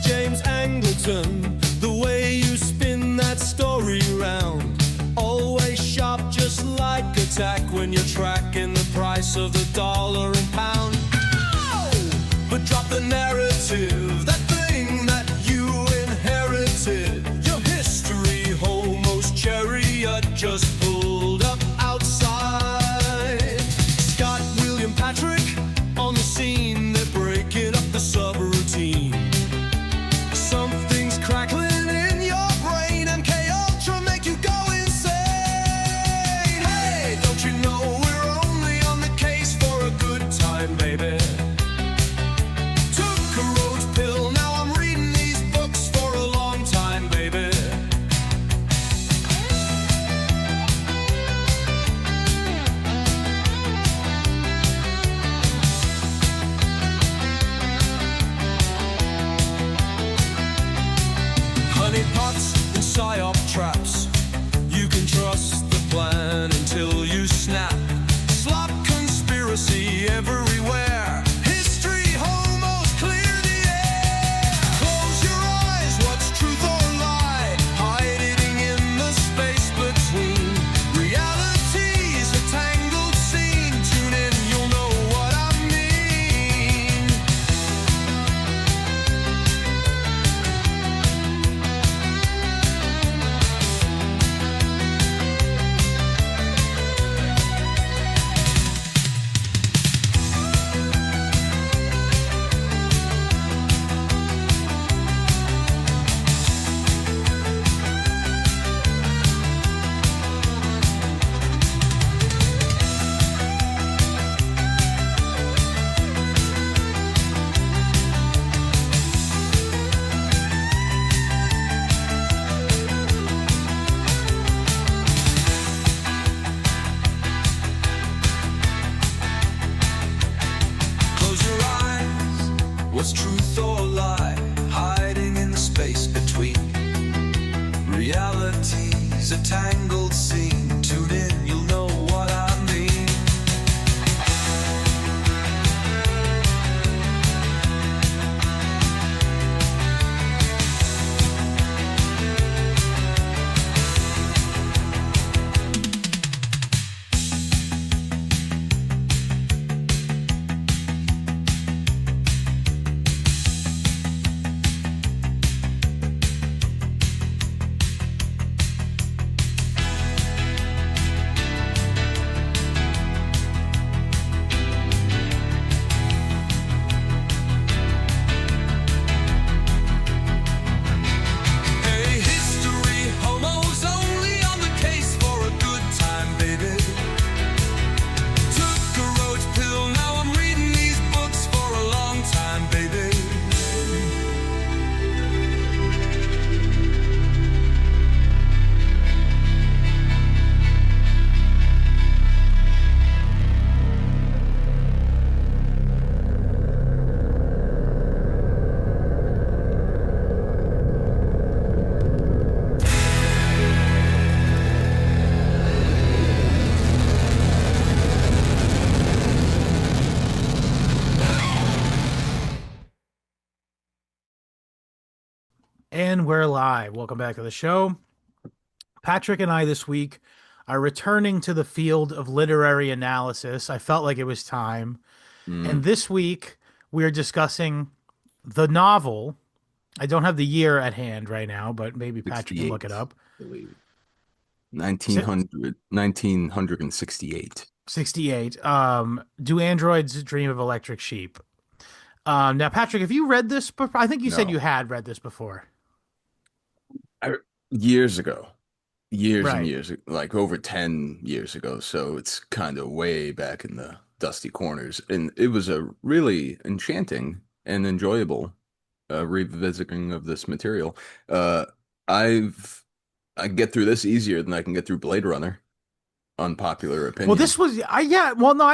James Angleton, the way you spin that story round. Always sharp, just like a tack when you're tracking the price of the dollar and pound. But drop the narrative, that thing that you inherited. Your history homos chariot just pulled up outside. Scott, William, Patrick on the scene, they're breaking up the subroutine. Something's crackling in your brain, MK Ultra make you go insane. Hey, don't you know we're only on the case for a good time, baby? Took a rose pill, now I'm reading these books for a long time, baby. Honey pots and psyop traps, you can trust the plan until you snap. Slop conspiracy everywhere. History homos clear the air. Close your eyes, what's truth or lie? Hiding in the space between. Reality's a tangled scene. Tune in, you'll know what I mean. Close your eyes, what's truth or lie? Hiding in the space between. Reality's a tangled scene. Tune in, you'll know what I mean. Hey, history homos only on the case for a good time, baby. Took a roach pill, now I'm reading these books for a long time, baby. And we're live. Welcome back to the show. Patrick and I this week are returning to the field of literary analysis. I felt like it was time. And this week we are discussing the novel. I don't have the year at hand right now, but maybe Patrick can look it up. I believe. 1968. 68. Do Androids Dream of Electric Sheep? Now, Patrick, have you read this before? I think you said No. you had read this before. Years ago. Years Right. and years, like over 10 years ago. So it's kind of way back in the dusty corners. And it was a really enchanting and enjoyable revisiting of this material. I get through this easier than I can get through Blade Runner. Unpopular opinion. Well, this was I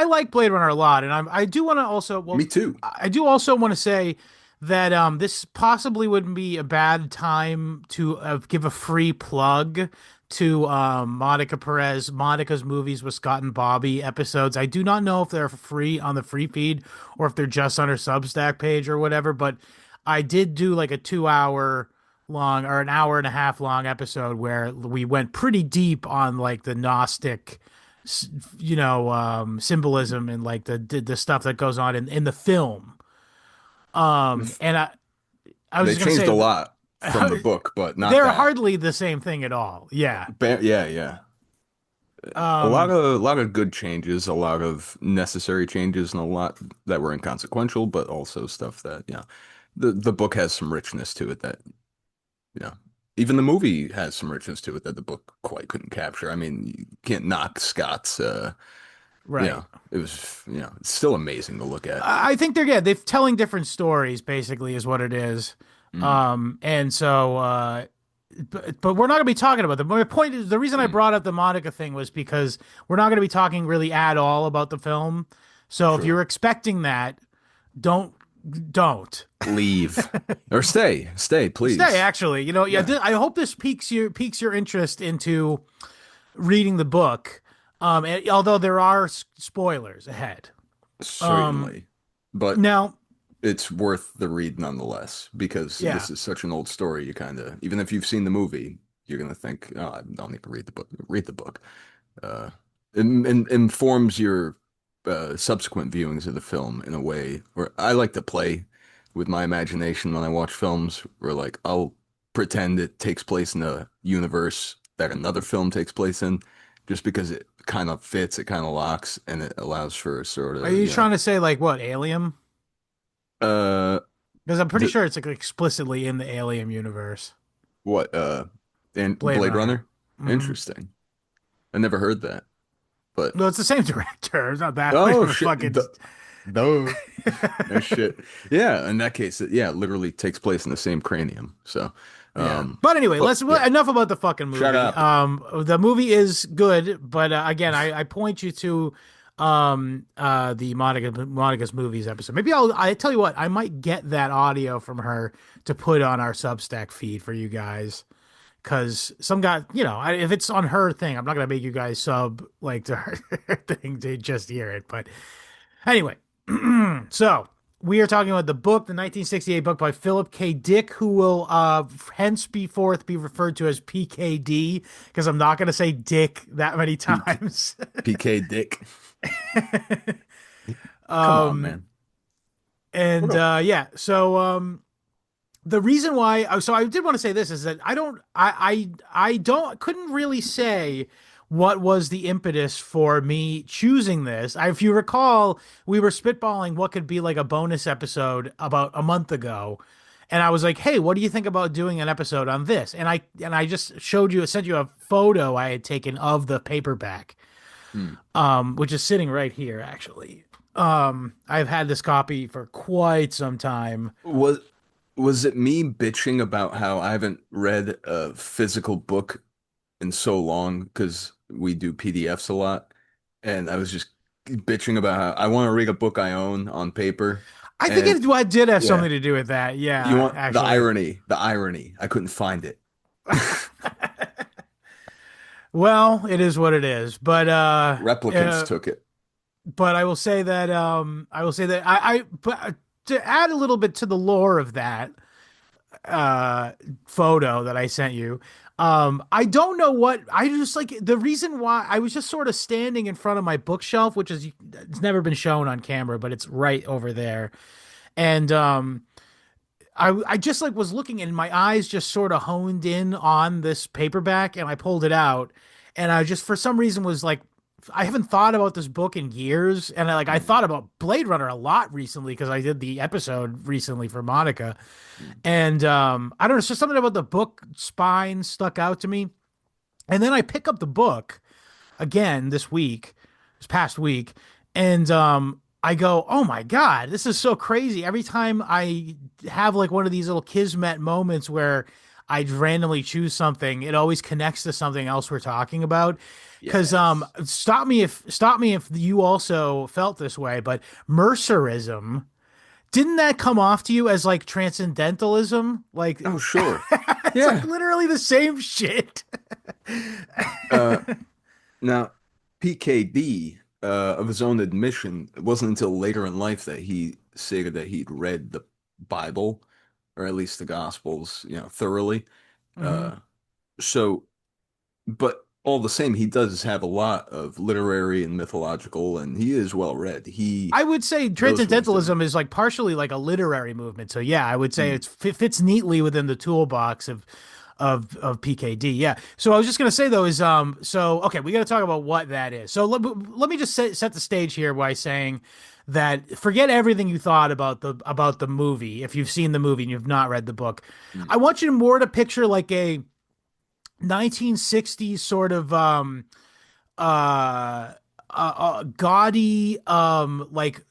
like Blade Runner a lot, and I do want to also Me too. I do also want to say that this possibly wouldn't be a bad time to give a free plug to Monica Perez, Monica's Movies with Scott and Bobby episodes. I do not know if they're free on the free feed or if they're just on her Substack page or whatever, but I did do like a 2 hour long or an hour and a half long episode where we went pretty deep on like the Gnostic, symbolism and like the stuff that goes on in the film. And I was They just gonna changed a say lot from the book, but not they're that. hardly the same thing at all. Yeah. Yeah, yeah. Um, A lot of good changes, a lot of necessary changes, and a lot that were inconsequential, but also stuff that, the book has some richness to it that, you know, even the movie has some richness to it that the book quite couldn't capture. I mean, you can't knock Scott's, right. it was, it's still amazing to look at. I think they're good. They're telling different stories, basically, is what it is. Mm, And so, but we're not going to be talking about them. My point is, the reason I mm, brought up the Monica thing was because we're not going to be talking really at all about the film. So if true. you're expecting that, don't, don't Leave or stay, stay. please. Actually, yeah. Yeah, I hope this piques your interest into reading the book. Although there are spoilers ahead. Um, certainly. But now, it's worth the read nonetheless because yeah. this is such an old story. You kind of, even if you've seen the movie, you're gonna think, oh, I don't need to read the book. Read the book. It informs your subsequent viewings of the film in a way where I like to play with my imagination when I watch films. Where like I'll pretend it takes place in a universe that another film takes place in, just because it kind of fits, it kind of locks, and it allows for sort Are of, you trying to say like what, Alien? uh, Because I'm pretty the sure it's like explicitly in the Alien universe. what and Blade Blade Runner. Runner. Hmm. Interesting. I never heard that, but No, it's the same director. It's not that much oh of a shit, fucking. no, no shit. Yeah, in that case, it literally takes place in the same cranium. So, Yeah. But anyway, but let's yeah, enough about the fucking shut movie. up. The movie is good, but again, I point you to the Monica's movies episode. Maybe I tell you what, I might get that audio from her to put on our Substack feed for you guys. Because some guy, if it's on her thing, I'm not gonna make you guys sub like to her thing to just hear it. But anyway, so we are talking about the book, the 1968 book by Philip K. Dick, who will henceforth be referred to as PKD because I'm not gonna say Dick that many PK, times. PK Dick. Come on, um, man. What and up? yeah, so the reason why so I did want to say this is that I don't couldn't really say what was the impetus for me choosing this. If you recall, we were spitballing what could be like a bonus episode about a month ago, and I was like, "Hey, what do you think about doing an episode on this?" And I just sent you a photo I had taken of the paperback, Hmm. which is sitting right here actually. I've had this copy for quite some time. Was was it me bitching about how I haven't read a physical book in so long because we do PDFs a lot, and I was just bitching about how I want to read a book I own on paper, I think and it did have yeah, something to do with that. you Yeah, want actually. the irony. I couldn't find it. Well, it is what it is. Replicants took it. But I will say that but to add a little bit to the lore of that uh photo that I sent you. I don't know what I just like the reason why I was just sort of standing in front of my bookshelf, which is it's never been shown on camera, but it's right over there. And I just like was looking and my eyes just sort of honed in on this paperback and I pulled it out and I just for some reason was like I haven't thought about this book in years and I Mm, thought about Blade Runner a lot recently because I did the episode recently for Monica mm, and I don't know, it's just something about the book spine stuck out to me. And then I pick up the book again this past week, and I go, "Oh my God, this is so crazy." Every time I have like one of these little kismet moments where I randomly choose something, it always connects to something else we're talking about. Because yes. stop me if you also felt this way, but Mercerism, didn't that come off to you as like transcendentalism? Like Oh, sure. it's like Yeah. literally the same shit. Uh, Now, PKD, of his own admission, it wasn't until later in life that he stated that he'd read the Bible or at least the Gospels, thoroughly. Hmm. Uh, so, but all the same, he does have a lot of literary and mythological, and he is well read. He I would say knows what he's doing. transcendentalism is like partially like a literary movement. So yeah, I would say Mm, it fits neatly within the toolbox of PKD. Yeah. So I was just gonna say though is so okay, we got to talk about what that is. So let me just set the stage here by saying that forget everything you thought about the movie if you've seen the movie and you've not read the book. mm. I want you more to picture like a 1960s sort of uh gaudy like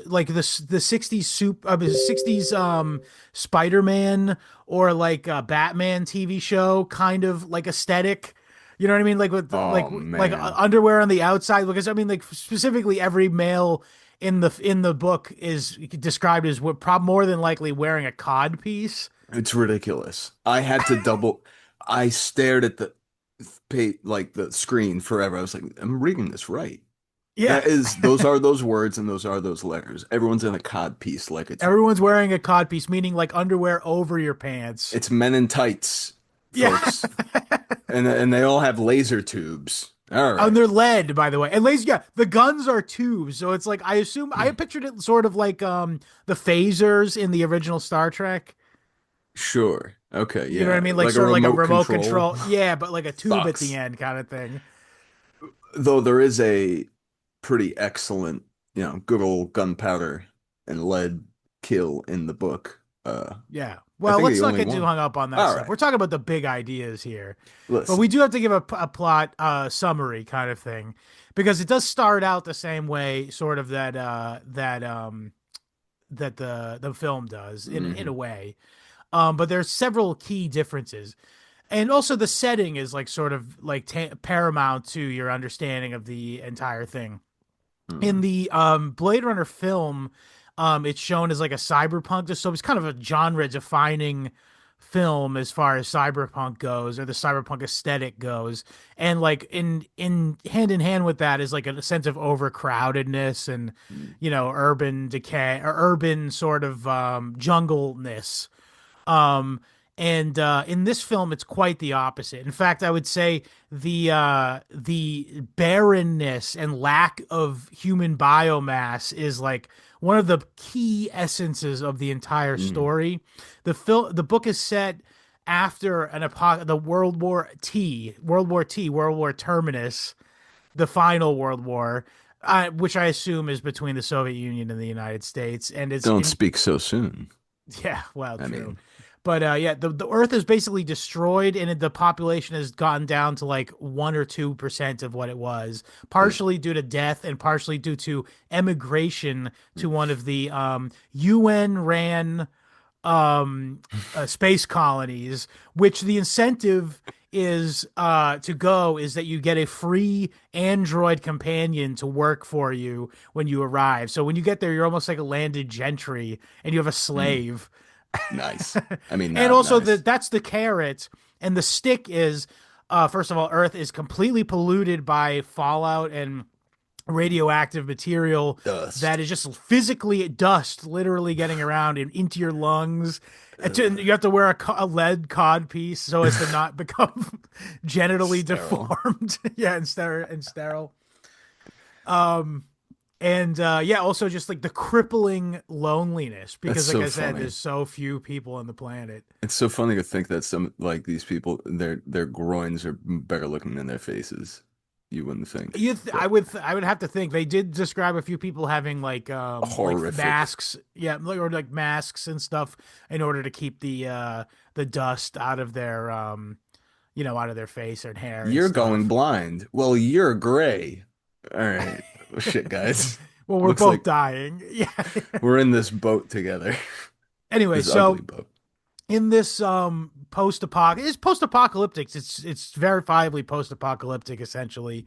like the 60s soup 60s Spider-Man or like a Batman TV show kind of like aesthetic, you know what I mean, like with Oh like man, underwear on the outside, because I mean like specifically every male in the book is described as what more than likely wearing a cod piece. it's ridiculous. I had to double. I stared at the like the screen forever. I was like, I'm reading this right. Yeah. Those are those words and those are those letters. Everyone's in a cod piece, like Everyone's wearing a cod piece, meaning like underwear over your pants. it's men in tights, Yeah. folks, and they all have laser tubes. All And right, they're lead, by the way. And laser, yeah, the guns are tubes. So it's like I pictured it sort of like the phasers in the original Star Trek. sure, okay, You know what I yeah, mean? Like like a sort of like a remote remote control. control. Yeah, but like a tube at the Sucks. end kind of thing. Though there is a pretty excellent, good old gunpowder and lead kill in the book. Yeah. I Well, think let's the not only get too one. hung up on that All stuff. right, We're talking about the big ideas here. But we listen. do have to give a plot summary kind of thing, because it does start out the same way sort of that the film does in a Hmm. way. But there's several key differences. And also the setting is like sort of like paramount to your understanding of the entire thing. In Hmm. the Blade Runner film, it's shown as like a cyberpunk, so it's kind of a genre defining film as far as cyberpunk goes, or the cyberpunk aesthetic goes. And like in hand with that is like a sense of overcrowdedness and urban decay or urban sort of jungleness. um, and in this film, it's quite the opposite. In fact, I would say the barrenness and lack of human biomass is like one of the key essences of the entire Hmm. story. The book is set after the World War Terminus, the final World War, which I assume is between the Soviet Union and the United States, and it's Don't in speak so soon. yeah, well, I true. mean, But yeah, the Earth is basically destroyed, and the population has gotten down to like 1 or 2% of what it was, ugh. partially due to death and partially due to emigration to one of the UN ran space colonies, which the incentive is to go is that you get a free android companion to work for you when you arrive. So when you get there, you're almost like a landed gentry, and you have a Hmm. slave. Nice. I mean, And not also nice. that's the carrot, and the stick is first of all, Earth is completely polluted by fallout and radioactive material that Dust. is just physically dust literally getting around and into your lungs. And Ugh. you have to wear a lead cod piece so as to not become genitally Sterile. deformed. Yeah, and sterile. Um, and yeah, also just like the crippling loneliness, That's because like so I said, funny. there's so few people on the planet. It's so funny to think that some like these people, their groins are better looking than their faces. You wouldn't think, but I would have to think they did describe a few people having like horrific. masks, yeah, or like masks and stuff in order to keep the dust out of their out of their face and hair and You're going stuff. blind. Well, you're gray. All right. Well, shit, guys. Well, we're Looks both like dying. Yeah. we're in this boat together. Anyway, This ugly so boat. in this post-apocalyptic, it's verifiably post-apocalyptic essentially.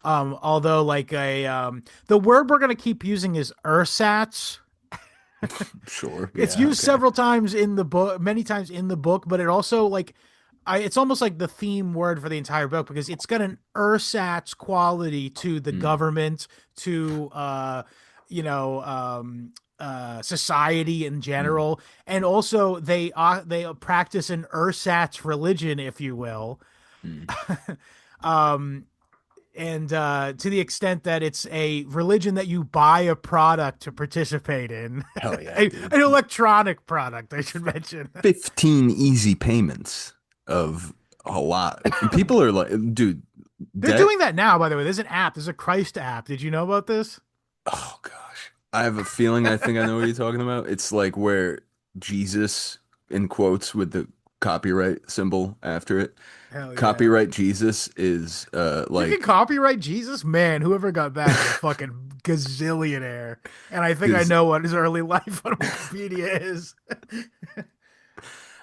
Although like a the word we're gonna keep using is ersatz. Sure. It's Yeah, used okay. several times in the book, many times in the book, but it also like it's almost like the theme word for the entire book, because it's got an ersatz quality to the Hmm. government, to society in Mm, general, and also they practice an ersatz religion, if you will. mm. um and to the extent that it's a religion that you buy a product to participate in, Hell yeah, an dude. electronic product, I should mention. 15 easy payments of a lot. And people are like, dude, They're debt. doing that now, by the way. There's an app. There's a Christ app. Did you know about this? Oh gosh. I have a feeling I think I know what you're talking about. It's like where Jesus in quotes with the copyright symbol after it. Hell yeah. Copyright Jesus is You can like copyright Jesus? Man, whoever got that is a fucking gazillionaire. And I think I because know what his early life on Wikipedia is.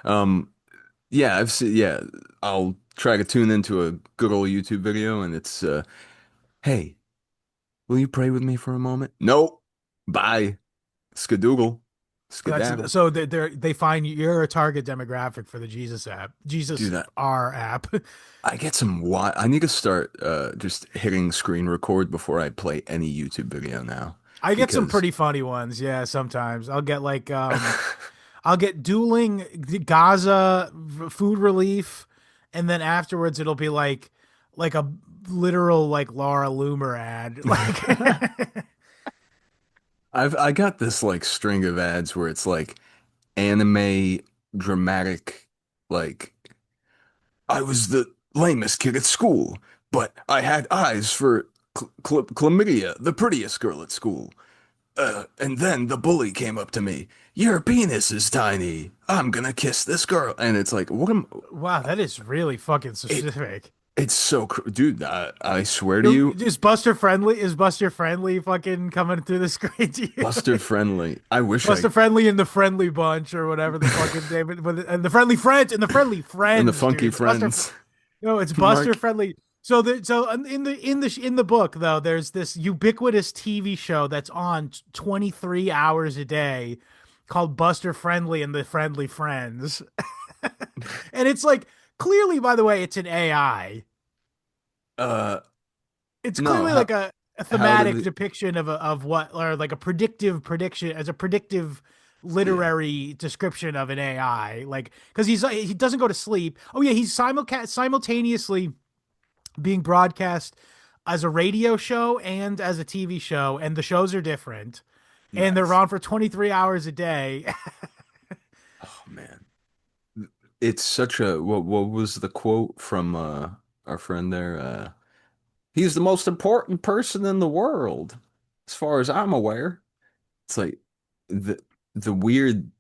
um yeah, I've seen yeah, I'll try to tune into a good old YouTube video and it's hey, will you pray with me for a moment? Nope. Bye. Skadoodle. That's Skedaddle. so they find you're a target demographic for the Jesus app, Jesus Dude, R app. I get some wi I need to start just hitting screen record before I play any YouTube video now I get some because pretty funny ones. Yeah, sometimes I'll get like I'll get dueling Gaza food relief, and then afterwards it'll be like a literal like Laura Loomer ad. Like I got this like string of ads where it's like anime dramatic like I was the lamest kid at school, but I had eyes for chlamydia, the prettiest girl at school. And then the bully came up to me. Your penis is tiny. I'm gonna kiss this girl. And it's like, what am wow, that is really fucking it? specific. It's so, dude. I swear to you, Is Buster Friendly? Is Buster Friendly fucking coming through the screen to you? Buster Friendly. I wish I Buster Friendly and the Friendly Bunch or whatever the fucking name and the Friendly Friends and the Friendly and the Friends, dude. Funky It's Buster. Friends. No, it's Buster Mark. Friendly. So in the book though, there's this ubiquitous TV show that's on 23 hours a day called Buster Friendly and the Friendly Friends, and it's like clearly, by the way, it's an AI. Uh, It's no. clearly like a How did thematic it? depiction of what, or like a predictive prediction as a predictive Yeah. literary description of an AI, like because he doesn't go to sleep. Oh yeah, he's simultaneously being broadcast as a radio show and as a TV show, and the shows are different, and they're Nice. on for 23 hours a day. Oh man. It's such a what was the quote from our friend there? He's the most important person in the world, as far as I'm aware. It's like the the weird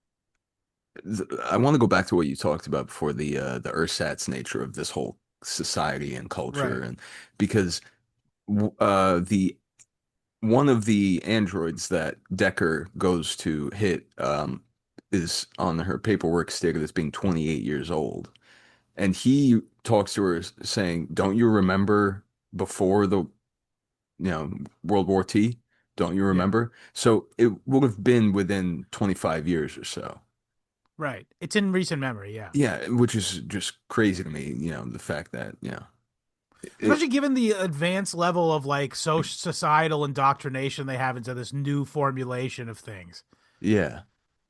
I want to go back to what you talked about before the ersatz nature of this whole society and culture Right. and because the one of the androids that Decker goes to hit is on her paperwork stated as being 28 years old. And he talks to her saying, "Don't you remember before the, World War T? Don't you Yeah. remember?" So it would have been within 25 years or so. Right. It's in recent memory. Yeah. Yeah, which is just crazy to me, the fact that, it, Especially given the advanced level of like societal indoctrination they have into this new formulation of things. yeah,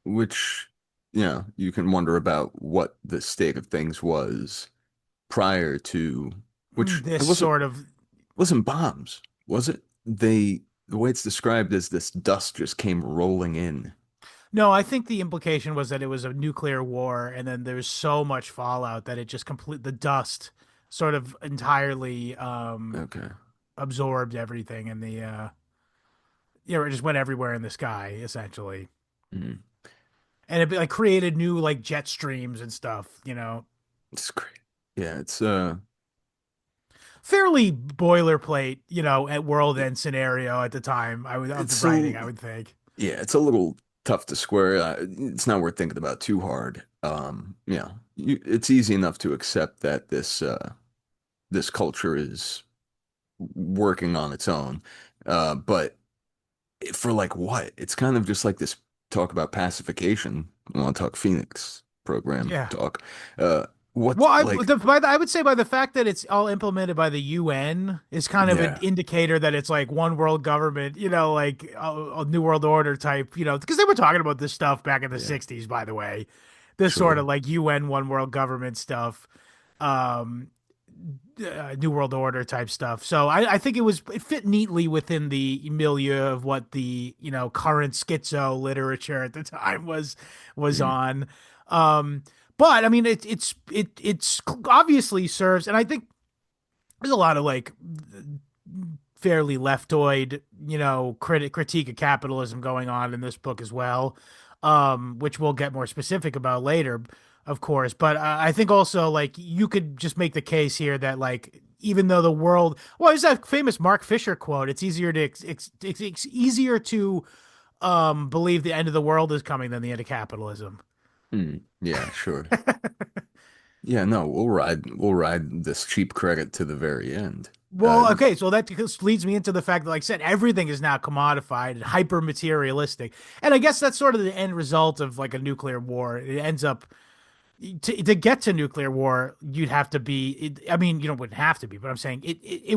which, you can wonder about what the state of things was prior to, which it This wasn't sort of wasn't bombs, was it? The way it's described is this dust just came rolling in. no, I think the implication was that it was a nuclear war, and then there's so much fallout that it just complete the dust sort of entirely Okay. absorbed everything, and it just went everywhere in the sky essentially, Mhm. and it like created new like jet streams and stuff. It's great. Yeah, Fairly boilerplate, at world end scenario at the time. I would of the it's a writing, I would think. yeah, it's a little tough to square. It's not worth thinking about too hard. It's easy enough to accept that this culture is working on its own. But for like what? It's kind of just like this talk about pacification. I want to talk Phoenix program Yeah. talk. Uh, What Well, like I would say by the fact that it's all implemented by the UN is kind of an yeah, indicator that it's like one world government, like a New World Order type, because they were talking about this stuff back in the yeah, 60s, by the way, this sort of sure. like UN one world government stuff, um, New World Order type stuff. So I think it fit neatly within the milieu of what the, current schizo literature at the time was Mm, on. Um, but I mean, it's obviously serves, and I think there's a lot of like fairly leftoid, critique of capitalism going on in this book as well, which we'll get more specific about later, of course. But I think also like you could just make the case here that like even though the world, well, there's that famous Mark Fisher quote. It's easier to it's easier to believe the end of the world is coming than the end of capitalism. yeah, sure. Yeah, no, we'll ride this cheap credit to the very end. Well, okay, so that just leads me into the fact that, like I said, everything is now commodified and hyper materialistic, and I guess that's sort of the end result of like a nuclear war. It ends up to get to nuclear war, you'd have to be. I mean, you don't wouldn't have to be, but I'm saying it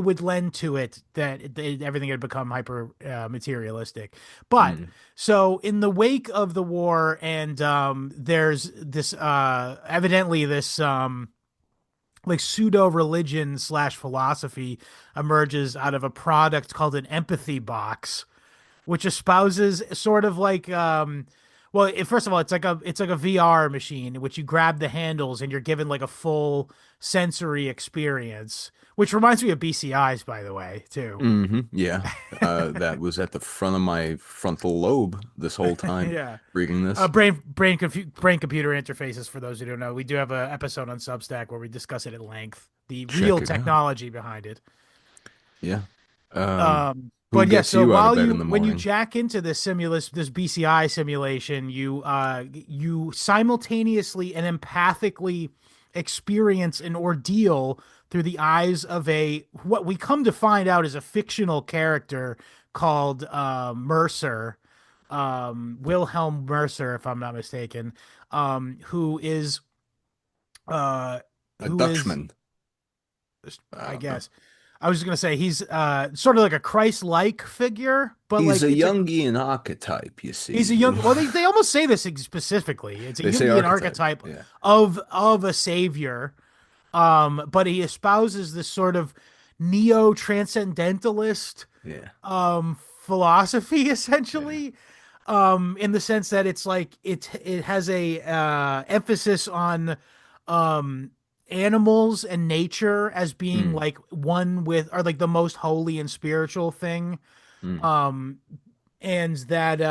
would lend to it that everything had become hyper materialistic. But mm, so in the wake of the war, and there's this evidently this like pseudo religion slash philosophy emerges out of a product called an empathy box, which espouses sort of like well, first of all, it's like a VR machine in which you grab the handles and you're given like a full sensory experience, which reminds me of BCIs, by the way, too. yeah. That was at the front of my frontal lobe this whole time Yeah. reading this. Brain computer interfaces, for those who don't know. We do have an episode on Substack where we discuss it at length, the real Check it out. technology behind it. Yeah. Who But yeah, gets so you out of while bed you in the when you morning? jack into this BCI simulation, you simultaneously and empathically experience an ordeal through the eyes of a what we come to find out is a fictional character called Mercer, Wilhelm Mercer, if I'm not mistaken, who is uh, A who is Dutchman. I Uh, guess. I was just gonna say he's sort of like a Christ-like figure, but he's like a Jungian archetype, you he's a see. young. Well, they almost say this specifically. It's a They say Jungian archetype. archetype Yeah. of a savior, but he espouses this sort of neo-transcendentalist Yeah. philosophy Yeah. essentially, in the sense that it's like it has a emphasis on um animals and nature as being Mm, like one with or like the most holy and spiritual thing, mm, um and that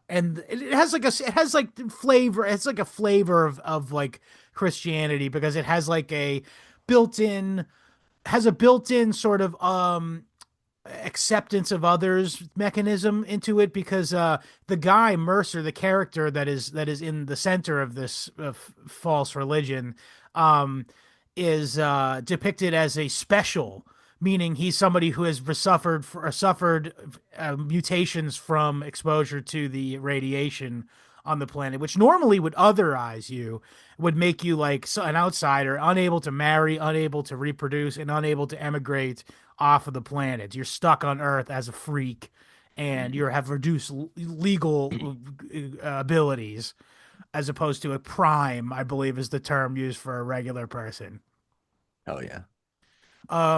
and it has like it has like flavor, it's like a flavor of like Christianity because it has like a built-in built-in sort of acceptance of others mechanism into it because the guy Mercer, the character that is in the center of this false religion, um is depicted as a special, meaning he's somebody who has suffered mutations from exposure to the radiation on the planet, which normally would otherize you, would make you like an outsider, unable to marry, unable to reproduce, and unable to emigrate off of the planet. You're stuck on Earth as a freak, and you mm. have reduced legal abilities, as opposed to a prime, I believe is the term used for a regular person. Hell yeah.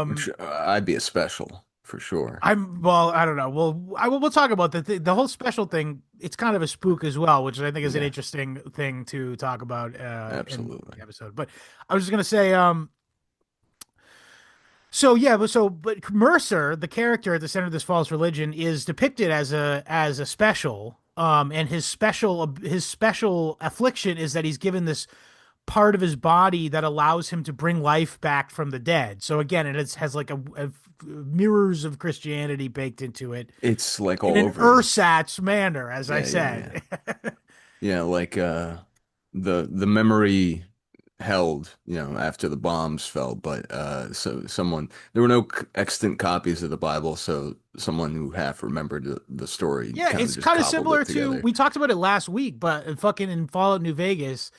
Which Um, I'd be a special for sure. well, I don't know. We'll talk about the whole special thing. It's kind of a spook as well, which I think is an Yeah, interesting thing to talk about in absolutely. the episode. But I was just gonna say, so yeah, but Mercer, the character at the center of this false religion, is depicted as a special. And his special affliction is that he's given this part of his body that allows him to bring life back from the dead. So again, has like a mirrors of Christianity baked into it It's like in all an over. ersatz manner, as I Yeah, yeah, yeah. said. Yeah, like the memory held, after the bombs fell, but so someone there were no extant copies of the Bible, so someone who half remembered the story Yeah, kind of it's just kind of cobbled similar it to together. we talked about it last week, but fucking in Fallout New Vegas,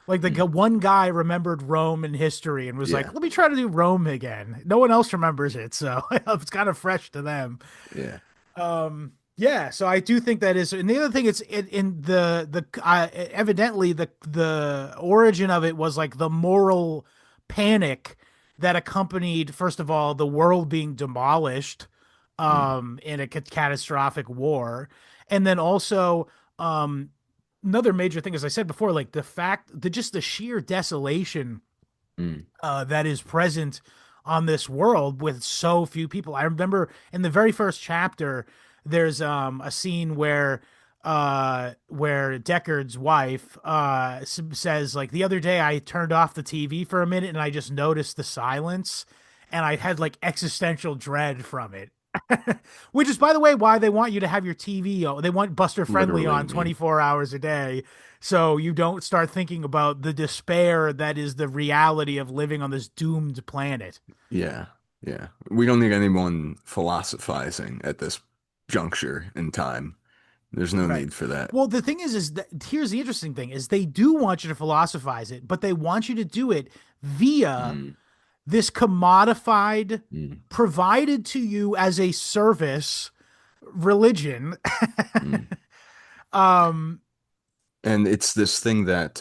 Like Mm. one guy remembered Rome in history and was like, Yeah. "Let me try to do Rome again." No one else remembers it, so it's kind of fresh to them. Yeah. Yeah, so I do think that is, and the other thing, it's in evidently the origin of it was like the moral panic that accompanied, first of all, the world being demolished, Mm. in a catastrophic war, and then also, um, another major thing, as I said before, like the fact, just the sheer desolation Mm. that is present on this world with so few people. I remember in the very first chapter, there's a scene where Deckard's wife says, like, the other day I turned off the TV for a minute and I just noticed the silence and I had like existential dread from it. Which is, by the way, why they want you to have your TV. They want Buster Friendly Literally, on me. 24 hours a day, so you don't start thinking about the despair that is the reality of living on this doomed planet. Yeah. Yeah. We don't need anyone philosophizing at this juncture in time. There's no Right. need for that. Well, the thing is that here's the interesting thing: is they do want you to philosophize it, but they want you to do it via Mm. this commodified, Mm. provided to you as a service religion. Mm. um, And it's this thing that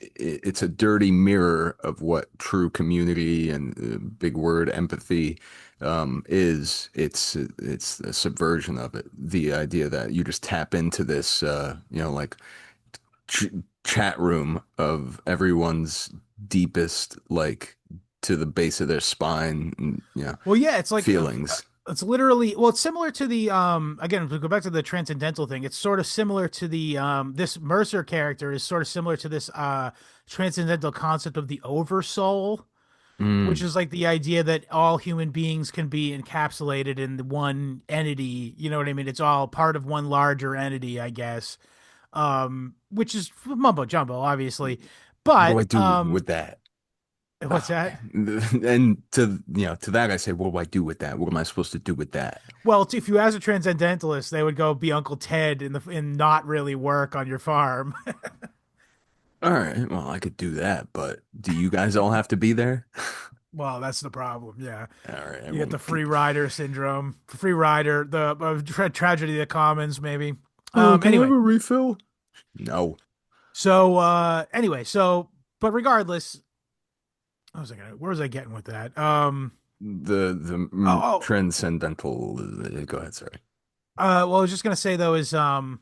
it's a dirty mirror of what true community and big word empathy is. It's the subversion of it. The idea that you just tap into this, like ch chat room of everyone's deepest, like to the base of their spine, Well, yeah, it's like feelings. it's literally, well, it's similar to the again, if we go back to the transcendental thing, it's sort of similar to the this Mercer character is sort of similar to this transcendental concept of the oversoul, which Mm. is like the idea that all human beings can be encapsulated in the one entity, you know what I mean? It's all part of one larger entity, I guess. Which is mumbo jumbo, obviously. What do But I do with that? what's Oh that? man. And to that I say, what do I do with that? What am I supposed to do with that? Well, if you ask a transcendentalist, they would go be Uncle Ted in the and not really work on your farm. All right, well, I could do that, but do you guys all have to be there? Well, that's the problem. Yeah, All right, you get everyone the can. free rider syndrome, free rider, the tragedy of the commons, maybe. Can I have Anyway, a refill? No. so anyway, so but regardless, where was I getting with that? Oh, Transcendental. Go ahead, sorry. well, I was just gonna say though is the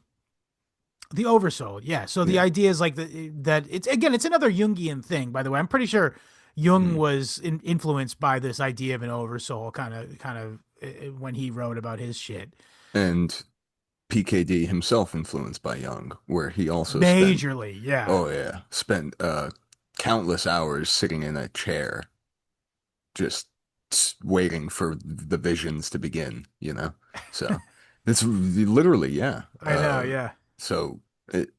oversoul. Yeah. So the Yeah. idea is like that it's, again, it's another Jungian thing, by the way. I'm pretty sure Jung Mm. was influenced by this idea of an oversoul when he wrote about his shit. And PKD himself influenced by Jung, where he also spent, Majorly. Yeah. oh yeah, spent countless hours sitting in a chair, just waiting for the visions to begin, you know? So it's literally, yeah. I know. Yeah. So it,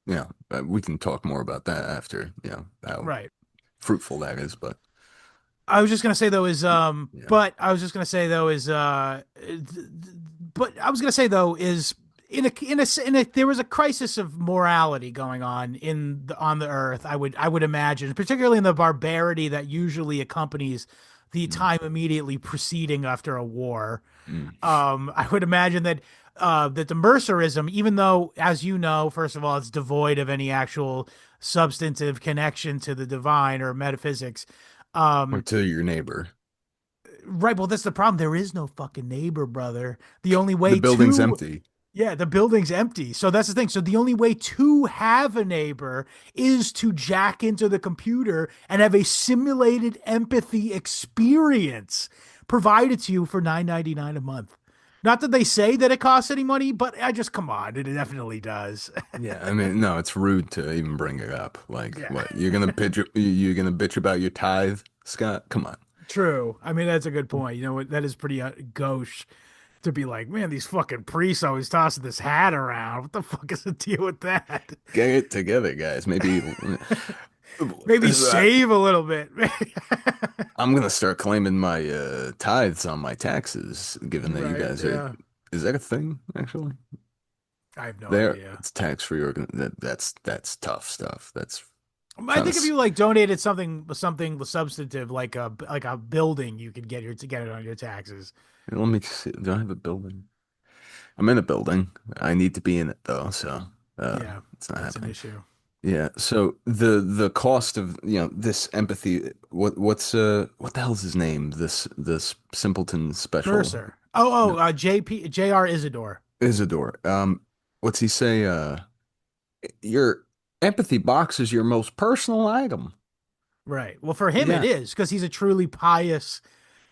we can talk more about that after, how Right. fruitful that is, but I was just gonna say though is yeah. but I was just gonna say though is but I was gonna say though is there was a crisis of morality going on on the earth. I would imagine, particularly in the barbarity that usually accompanies the Mm, time immediately preceding after a war. mm. I would imagine that that the Mercerism, even though, as you know, first of all, it's devoid of any actual substantive connection to the divine or metaphysics. Or Um, to your neighbor. right. Well, that's the problem. There is no fucking neighbor, brother. The only The way building's to, empty. yeah, the building's empty. So that's the thing. So the only way to have a neighbor is to jack into the computer and have a simulated empathy experience provided to you for $9.99 a month. Not that they say that it costs any money, but I just, come on, it definitely does. Yeah, I mean, no, it's rude to even bring it up. Like, Yeah, what, you're gonna bitch about your tithe, Scott? Come on. true. I mean, that's a good point. You know what? That is pretty gauche to be like, man, these fucking priests always tossing this hat around. What the fuck is the deal with that? Get it together, guys. Maybe Maybe is that save a little bit. I'm gonna start claiming my tithes on my taxes, given that you Right. guys are. Yeah. Is that a thing, actually? I have no There, idea. it's tax-free that's tough stuff. That's I trying to think if you like donated something substantive like a building, you could get it on your taxes. let me see. Do I have a building? I'm in a building. I need to be in it though, so Yeah, it's not that's an happening. issue. Yeah. So the cost of this empathy. What the hell's his name? This simpleton special Mercer. no, JR Isidore. Isidore. What's he say? Your empathy box is your most personal item. Right. Well, for him it Yeah, is because he's a truly pious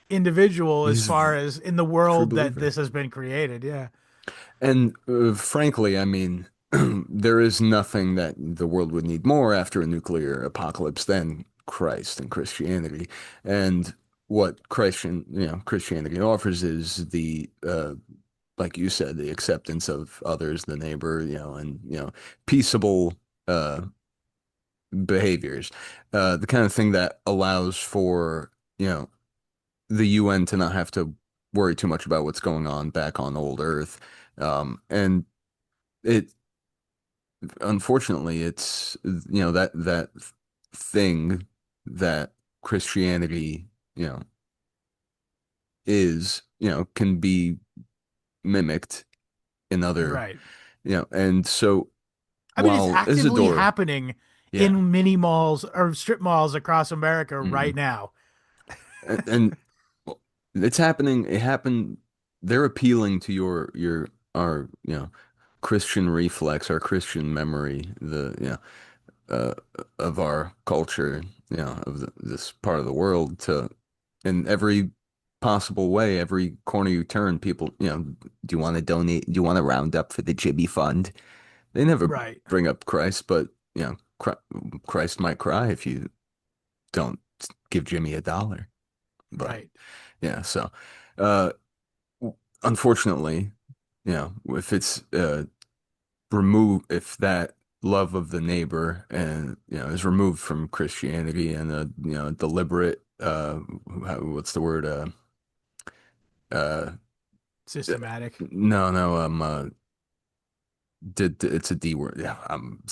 individual as he's a far as in the true world that believer. this has been created. Yeah. And frankly, I mean, there is nothing that the world would need more after a nuclear apocalypse than Christ and Christianity. And what Christianity offers is like you said, the acceptance of others, the neighbor, and peaceable uh, behaviors, the kind of thing that allows for the UN to not have to worry too much about what's going on back on old Earth. And it unfortunately it's that thing that Christianity, is, can be mimicked in other, Right. and so I mean, it's while actively Isidore, happening yeah, in mini malls or strip malls across America right mhm. now. And it's happening. It happened. They're appealing to our Christian reflex, our Christian memory, uh, of our culture, of this part of the world, to in every possible way, every corner you turn, people, do you want to donate? Do you want to round up for the Jibby Fund? They never Right. bring up Christ, but Christ might cry if you don't give Jimmy $1. But Right. yeah, so uh unfortunately, if it's if that love of the neighbor and is removed from Christianity, and deliberate what's the word, uh Systematic. no, it's a D word. Yeah, I'm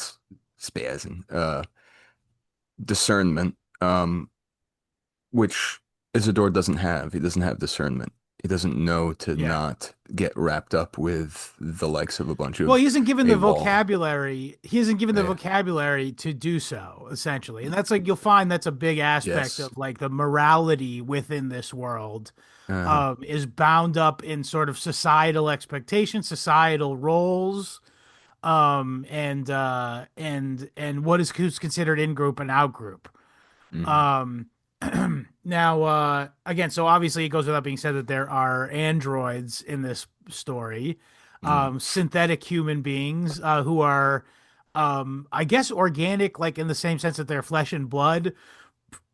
spazzing. Discernment, which Isidore doesn't have. He doesn't have discernment. He doesn't know to Yeah. not get wrapped up with the likes of a bunch Well, of he isn't given the AWOL. vocabulary. He isn't given the Yeah. vocabulary to do so, essentially. And that's like you'll find that's a big aspect Yes. of like the morality within this world, Uh-huh. is bound up in sort of societal expectations, societal roles, and what is who's considered in group and out group. Mm, Um, now, again, so obviously it goes without being said that there are androids in this story, mm, synthetic human beings, who are, I guess, organic, like in the same sense that they're flesh and blood,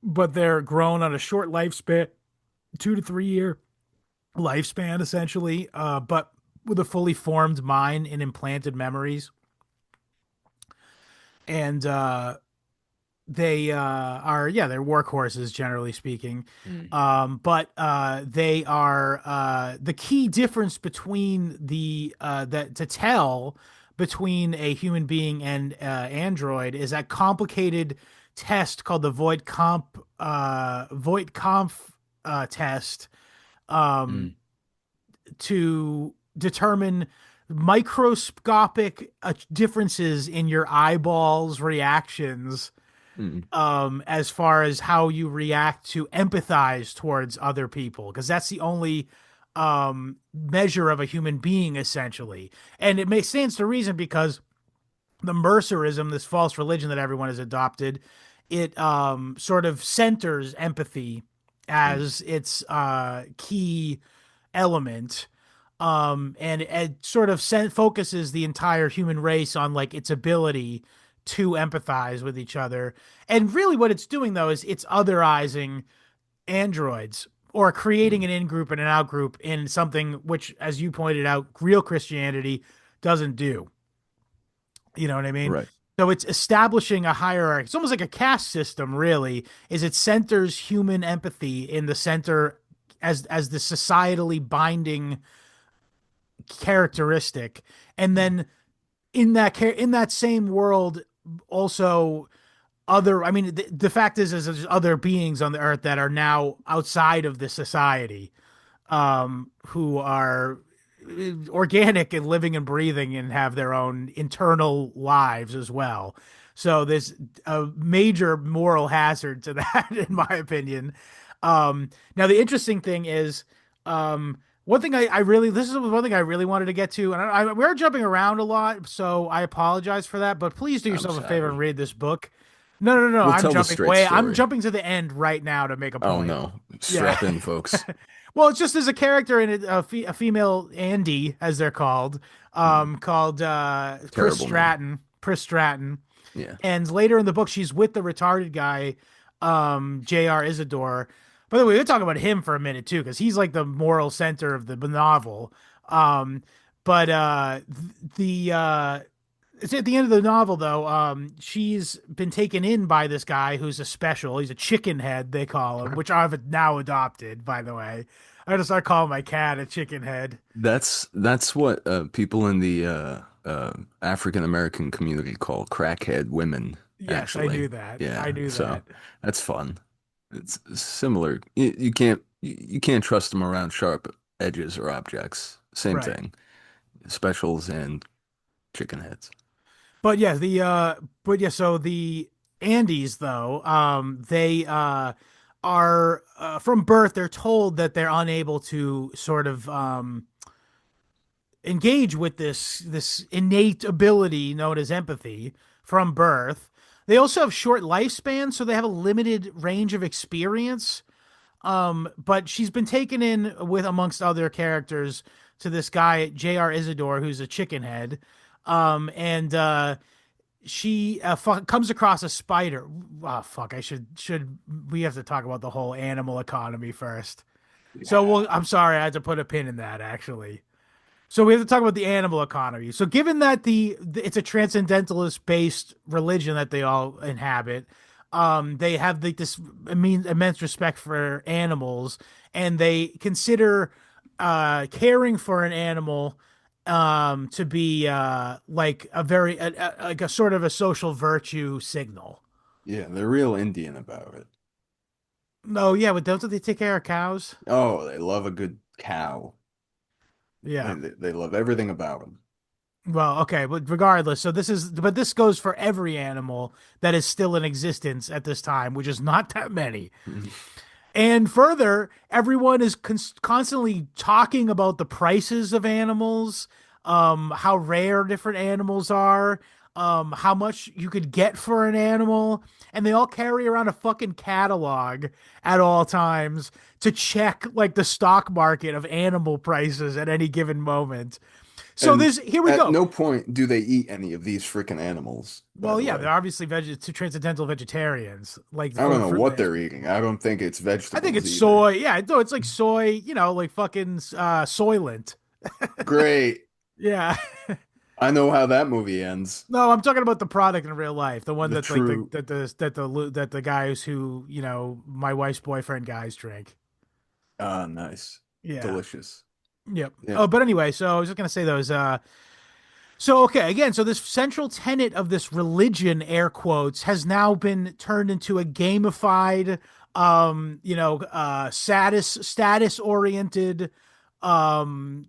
but they're grown on a short lifespan, 2 to 3 year lifespan, essentially, but with a fully formed mind and implanted memories. And they are, yeah, they're workhorses generally speaking, mm, but they are, the key difference between the that to tell between a human being and android is that complicated test called the Voight-Kampff test, um, mm, to determine microscopic differences in your eyeballs reactions, mm, as far as how you react to empathize towards other people, because that's the only measure of a human being, essentially. And it makes sense to reason because the Mercerism, this false religion that everyone has adopted, it sort of centers empathy mm, as its key element, and it sort of focuses the entire human race on like its ability to empathize with each other. And really what it's doing though is it's otherizing androids, or creating mm. an in-group and an out-group in something which, as you pointed out, real Christianity doesn't do. You know what I mean? Right. So it's establishing a hierarchy. It's almost like a caste system, really, is it centers human empathy in the center as the societally binding characteristic, and Mm, then in that same world, also other, I mean, the fact is there's other beings on the earth that are now outside of the society, who are organic and living and breathing and have their own internal lives as well. So there's a major moral hazard to that, in my opinion. Now the interesting thing is, one thing I really, this is one thing I really wanted to get to, and we're jumping around a lot, so I apologize for that. But please do I'm yourself a favor and sorry. read this book. No, no, no, We'll I'm tell the jumping straight way. I'm story. jumping to the end right now to make a Oh point. no. Yeah. Strap in, folks. Well, it's just there's a character in it, a female Andy, as they're called, Mm, called terrible name. Pris Stratton, Yeah. and later in the book, she's with the retarded guy, J.R. Isidore. By the way, we'll talk about him for a minute too, because he's like the moral center of the novel. Um, but the it's at the end of the novel though. She's been taken in by this guy who's a special. He's a chicken head, they call him, which I've now adopted. By the way, I just start calling my cat a chicken head. That's what people in the African American community call crackhead women, Yes, I actually. knew that. I Yeah, knew so that. that's fun. It's similar. You can't trust them around sharp edges or objects. Same Right. thing. Specials and chicken heads. But yeah, so the Andes though, they are from birth they're told that they're unable to sort of engage with this innate ability known as empathy from birth. They also have short lifespans, so they have a limited range of experience. But she's been taken in with amongst other characters to this guy J.R. Isidore, who's a chicken head. And she comes across a spider. Oh fuck! I should we have to talk about the whole animal economy first. So Yeah. well, I'm sorry, I had to put a pin in that actually. So we have to talk about the animal economy. So given that it's a transcendentalist based religion that they all inhabit, they have this immense respect for animals, and they consider caring for an animal to be like a very like a sort of a social virtue signal. Yeah, they're real Indian about it. No, yeah, but don't they take care of cows? Oh, they love a good cow. Yeah. They love everything about them. Well, okay, but regardless, but this goes for every animal that is still in existence at this time, which is not that many. And further, everyone is constantly talking about the prices of animals, how rare different animals are, how much you could get for an animal, and they all carry around a fucking catalog at all times to check like the stock market of animal prices at any given moment. So And there's here we at go. no point do they eat any of these freaking animals, by Well, the yeah, way. they're obviously transcendental vegetarians, like I don't full know fruit what based. they're eating. I don't think it's I think vegetables it's either. soy. Yeah, no, it's like soy. Like fucking Soylent. Great. Yeah. I know how that movie ends. No, I'm talking about the product in real life, the one The that's like true. that the guys who my wife's boyfriend guys drink. Ah, nice. Yeah. Delicious. Yep. Yeah. Oh, but anyway, so I was just gonna say those. So okay, again, so this central tenet of this religion, air quotes, has now been turned into a gamified, status oriented, um,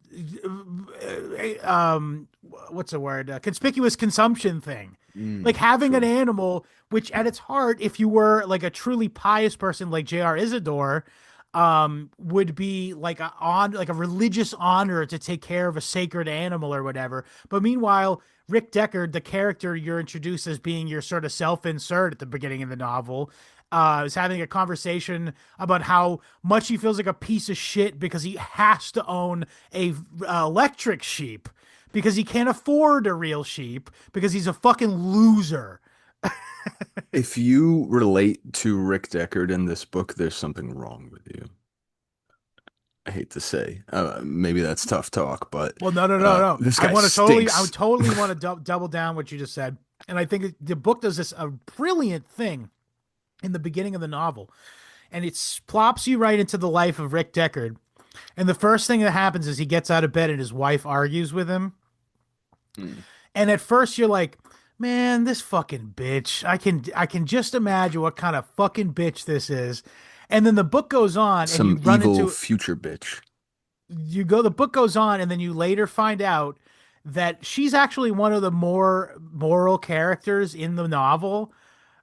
what's the word? Conspicuous consumption thing. Like having an True. animal, which at its heart, if you were like a truly pious person like J.R. Isidore, would be like like a religious honor to take care of a sacred animal or whatever. But meanwhile, Rick Deckard, the character you're introduced as being your sort of self-insert at the beginning of the novel, is having a conversation about how much he feels like a piece of shit because he has to own a electric sheep because he can't afford a real sheep because he's a fucking loser. If you relate to Rick Deckard in this book, there's something wrong with you. I hate to say. Maybe that's tough talk, but Well, no, no, no, no. this guy I would stinks. totally want to double down what you just said. And I think the book does this a brilliant thing in the beginning of the novel, and it plops you right into the life of Rick Deckard. And the first thing that happens is he gets out of bed and his wife argues with him, Hmm. And at first you're like, man, this fucking bitch. I can just imagine what kind of fucking bitch this is. And then the book goes on and you Some run evil into future bitch. the book goes on and then you later find out that she's actually one of the more moral characters in the novel,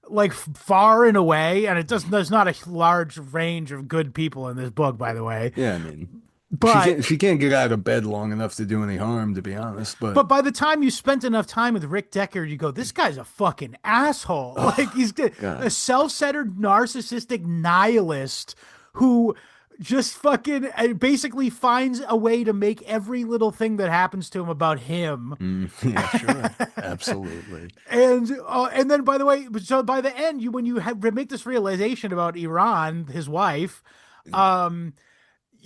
like far and away. And there's not a large range of good people in this book, by the way. Yeah, I mean, But she can't get out of bed long enough to do any harm, to be honest. But But by the time you spent enough time with Rick Deckard, you go, this guy's a fucking asshole. Like oh he's a God, self-centered, narcissistic nihilist who just fucking basically finds a way to make every little thing that happens to him about him. yeah, sure, absolutely. And then by the way, so by the end, when you make this realization about Iran, his wife, um,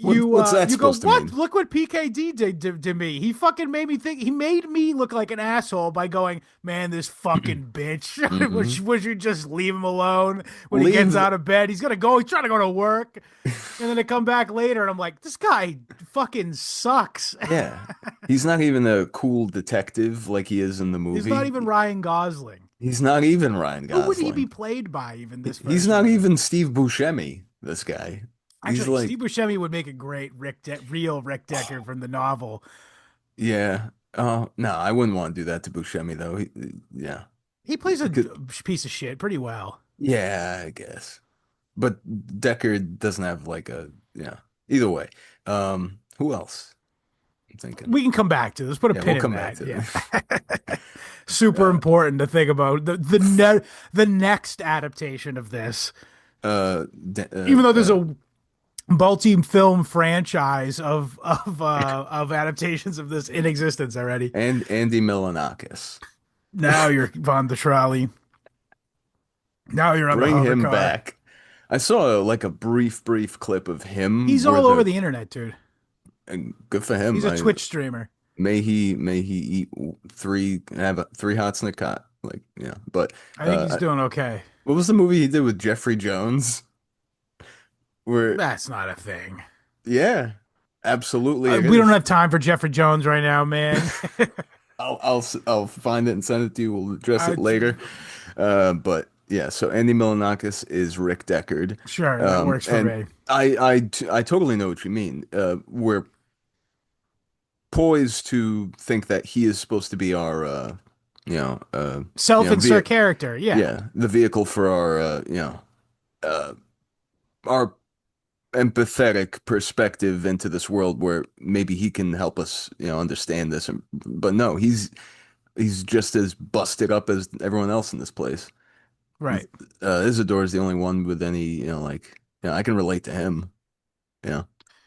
What's that you go, supposed to what? mean? Look what PKD did to me. He fucking made me think. He made me look like an asshole by going, man, this fucking bitch. Hmm. Would you just leave him alone when he gets Leave. out of bed? He's gonna go. He's trying to go to work, and then I come back later, and I'm like, this guy fucking sucks. Yeah, he's not even a cool detective like he is in the He's not movie. even Ryan Gosling. He's not even Ryan Who would he be Gosling. played by? Even this He's version not of him. even Steve Buscemi. This guy. He's Actually, like, Steve Buscemi would make a great real Rick Deckard from the novel. yeah. Oh no, I wouldn't want to do that to Buscemi though. Yeah. He plays a Could- piece of shit pretty well. yeah, I guess. But Deckard doesn't have like a yeah. Either way. Who else? I'm thinking. We can come back to this. Put a Yeah, pin we'll in come back that. to Yeah. this. Super Uh, important to think about the next adaptation of this. Even though there's a multi-film franchise of adaptations of this in existence already. and Andy Milonakis. Now you're on the trolley. Now you're on the Bring hover him car. back. I saw like a brief clip of him He's where all over the internet, dude. and good for him. He's a Twitch streamer. May he eat three hots and a cot. Like, yeah. But I think he's doing okay. what was the movie he did with Jeffrey Jones? Where That's not a thing. yeah, absolutely it We don't is. have time for Jeffrey Jones right now, man. I'll find it and send it to you. We'll address I, it later. But yeah, so Andy Milonakis is Rick Deckard. sure, that works for And me. I totally know what you mean. We're poised to think that he is supposed to be our you know Self-insert ve character, yeah. yeah, the vehicle for our uh our empathetic perspective into this world where maybe he can help us, understand this. But no, he's just as busted up as everyone else in this place. Right. Isidore is the only one with any, I can relate to him. Yeah.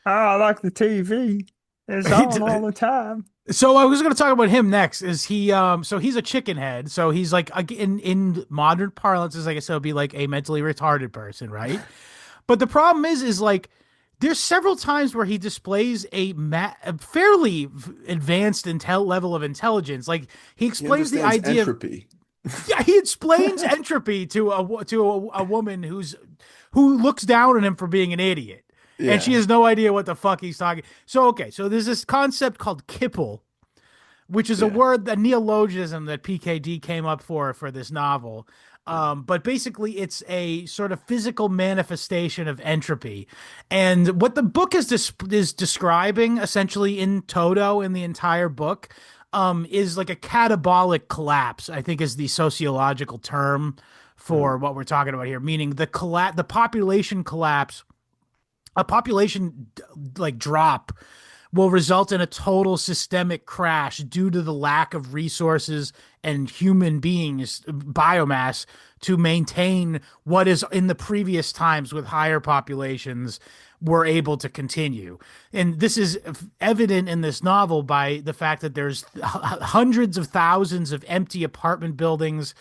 Oh, I like the TV. It's on all the time. So I was going to talk about him next. Is he? So he's a chicken head. So he's like in modern parlance, as like I said, would be like a mentally retarded person, right? But the problem is like there's several times where he displays a fairly advanced level of intelligence. Like he He explains the understands idea of entropy. yeah, he explains entropy to a woman who looks down on him for being an idiot. And she Yeah. has no idea what the fuck he's talking. So okay, so there's this concept called kipple, which is a Yeah. word, a neologism that PKD came up for this novel. But basically, it's a sort of physical manifestation of entropy, and what the book is describing essentially in toto in the entire book, is like a catabolic collapse. I think is the sociological term for what we're talking about here, meaning the population collapse, a population like drop will result in a total systemic crash due to the lack of resources and human beings biomass to maintain what is in the previous times with higher populations were able to continue. And this is evident in this novel by the fact that there's hundreds of thousands of empty apartment buildings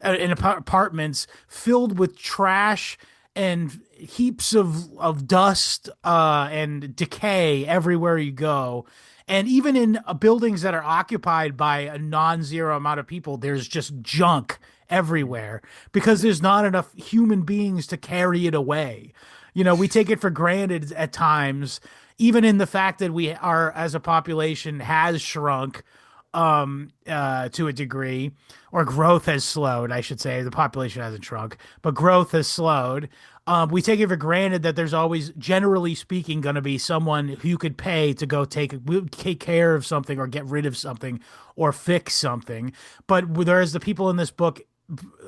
and apartments filled with trash and heaps of dust and decay everywhere you go. And even in buildings that are occupied by a non-zero amount of people, there's just junk everywhere because there's not enough human beings to carry it away. We take it for granted at times, even in the fact that we are, as a population, has shrunk. to a degree, or growth has slowed, I should say. The population hasn't shrunk, but growth has slowed. We take it for granted that there's always, generally speaking, going to be someone who you could pay to go take care of something or get rid of something or fix something. But whereas the people in this book,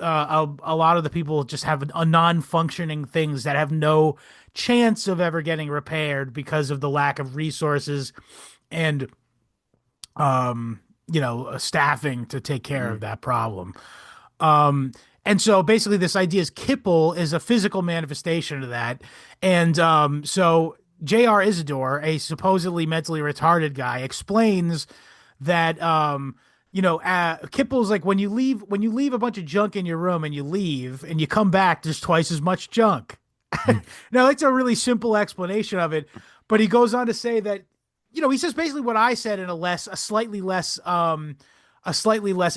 a lot of the people just have a non-functioning things that have no chance of ever getting repaired because of the lack of resources and staffing to take care of Mm. that problem. Um, and so basically, this idea is Kipple is a physical manifestation of that. And so J.R. Isidore, a supposedly mentally retarded guy, explains that Kipple's like when you leave a bunch of junk in your room and you leave and you come back, there's twice as much junk. Now that's a really simple explanation of it, but he goes on to say that he says basically what I said in a slightly less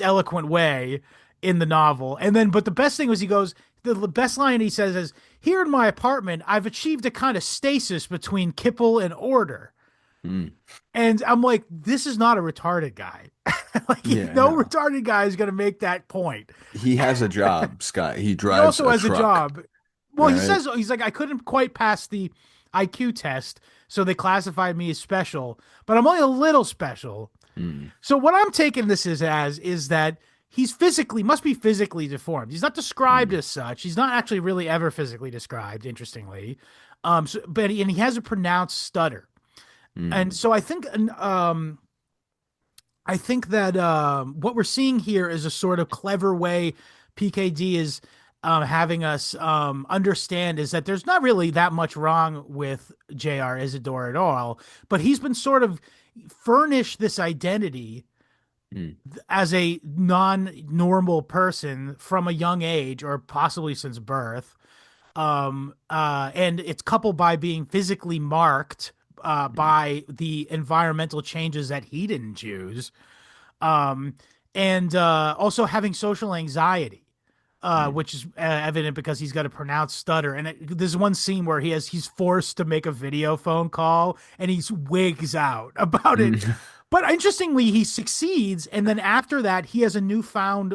eloquent way in the novel. And then, but the best thing was he goes, the best line he says is, "Here in my apartment, I've achieved a kind of stasis between Kipple and order." Mm. And I'm like, this is not a retarded guy. Like, Yeah, no no. retarded guy is going to make that point. He has a job, Scott. He He drives also a has a truck. job. All Well, he right. says he's like, I couldn't quite pass the IQ test, so they classified me as special, but I'm only a little special. Mm. So what I'm taking this as is that he's physically must be physically deformed. He's not described Mm. as such. He's not actually really ever physically described, interestingly. And he has a pronounced stutter. And Mm. so I think that what we're seeing here is a sort of clever way PKD is having us understand is that there's not really that much wrong with J.R. Isidore at all, but he's been sort of furnished this identity Mm. as a non-normal person from a young age or possibly since birth. And it's coupled by being physically marked Mm. by the environmental changes that he didn't choose, um, and also having social anxiety, Mm. which is evident because he's got a pronounced stutter. And there's one scene where he's forced to make a video phone call and he's wigs out about it. Mm. But interestingly, he succeeds, and then after that, he has a newfound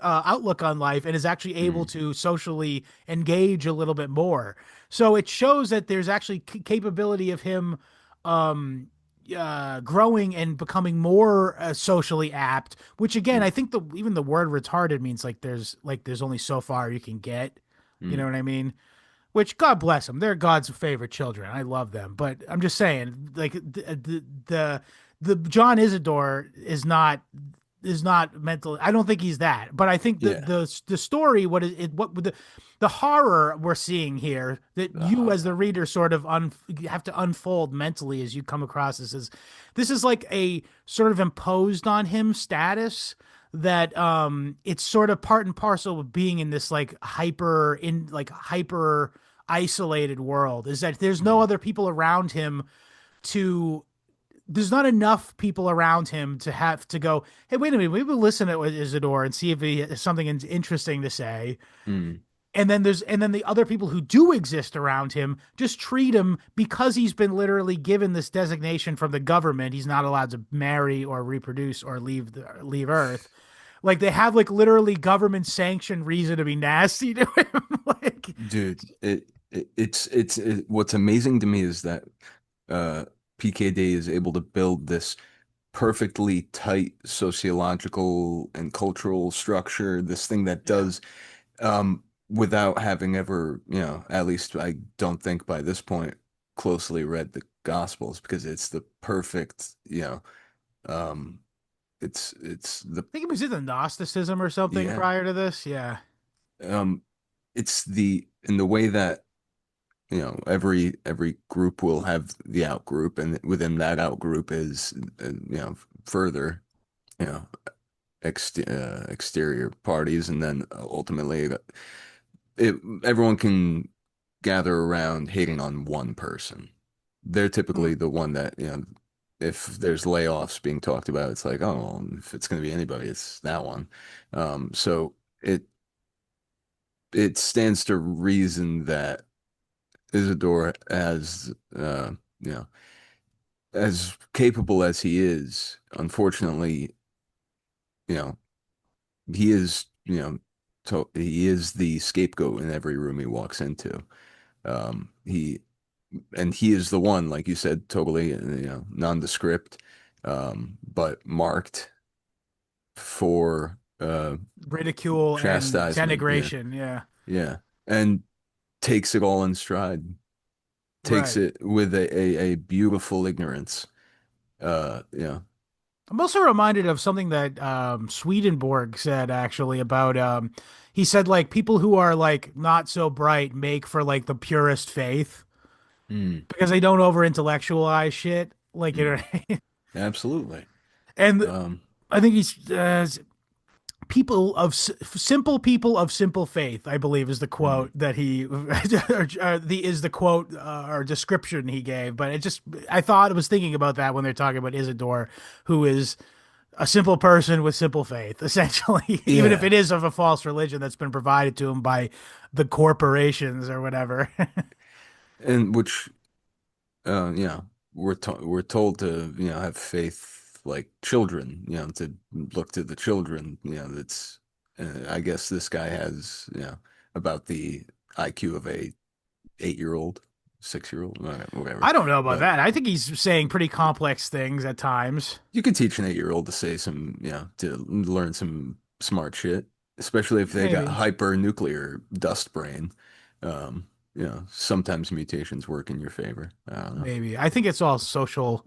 outlook on life, and is actually able Mm. to socially engage a little bit more. So it shows that there's actually capability of him growing and becoming more socially apt. Which again, Mm. I think even the word retarded means there's only so far you can get. You know Mm. what I mean? Which God bless them, they're God's favorite children. I love them, but I'm just saying, like the John Isidore is not mental. I don't think he's that, but I think the Yeah. the story, what the horror we're seeing here, that you Uh, as the reader sort of have to unfold mentally as you come across this is like a sort of imposed on him status that it's sort of part and parcel of being in this hyper isolated world, is that there's no mm. other people around him to there's not enough people around him to have to go, hey, wait a minute, maybe we'll listen to Isidore and see if he has something interesting to say. Mm. And then the other people who do exist around him just treat him, because he's been literally given this designation from the government. He's not allowed to marry or reproduce or leave Earth. Like, they have like literally government sanctioned reason to be nasty to him. Like, Dude, what's amazing to me is that uh PKD is able to build this perfectly tight sociological and cultural structure, this thing that yeah, does without having ever, at least I don't think by this point closely read the Gospels, because it's the perfect, um it's the I think it was either Gnosticism or something yeah. prior to this. Yeah. Um it's the in the way that every group will have the out group, and within that out group is further you know exterior parties, and then ultimately it everyone can gather around hating on one person. They're Hmm. typically the one that if there's layoffs being talked about, it's like, oh well, if it's going to be anybody, it's that one. So it stands to reason that Isidore, as you know, as capable as he is, unfortunately, you know, he is, he is the scapegoat in every room he walks into. He and he is the one, like you said, totally, nondescript, but marked for Ridicule and chastisement. Yeah, denigration. Yeah. yeah, and takes it all in stride. Takes Right. it with a beautiful ignorance. Yeah. I'm also reminded of something that Swedenborg said actually about he said like people who are like not so bright make for like the purest faith Mm, because they don't over intellectualize shit. Like you know, mm, absolutely. and Um, I think he's people of simple people of simple faith, I believe is the mm, quote that he the is the quote or description he gave. But it just I thought I was thinking about that when they're talking about Isidore, who is a simple person with simple faith, essentially, even if yeah, it is of a false religion that's been provided to him by the corporations or whatever. and which we're told to have faith like children, to look to the children. That's I guess this guy has about the IQ of a 8-year-old, 6-year-old, whatever. I don't know about But that. I think he's saying pretty complex things at times. you could teach an 8-year-old to say some, to learn some smart shit, especially if they got Maybe. hyper nuclear dust brain. Sometimes mutations work in your favor. I don't know. Maybe. I think it's all social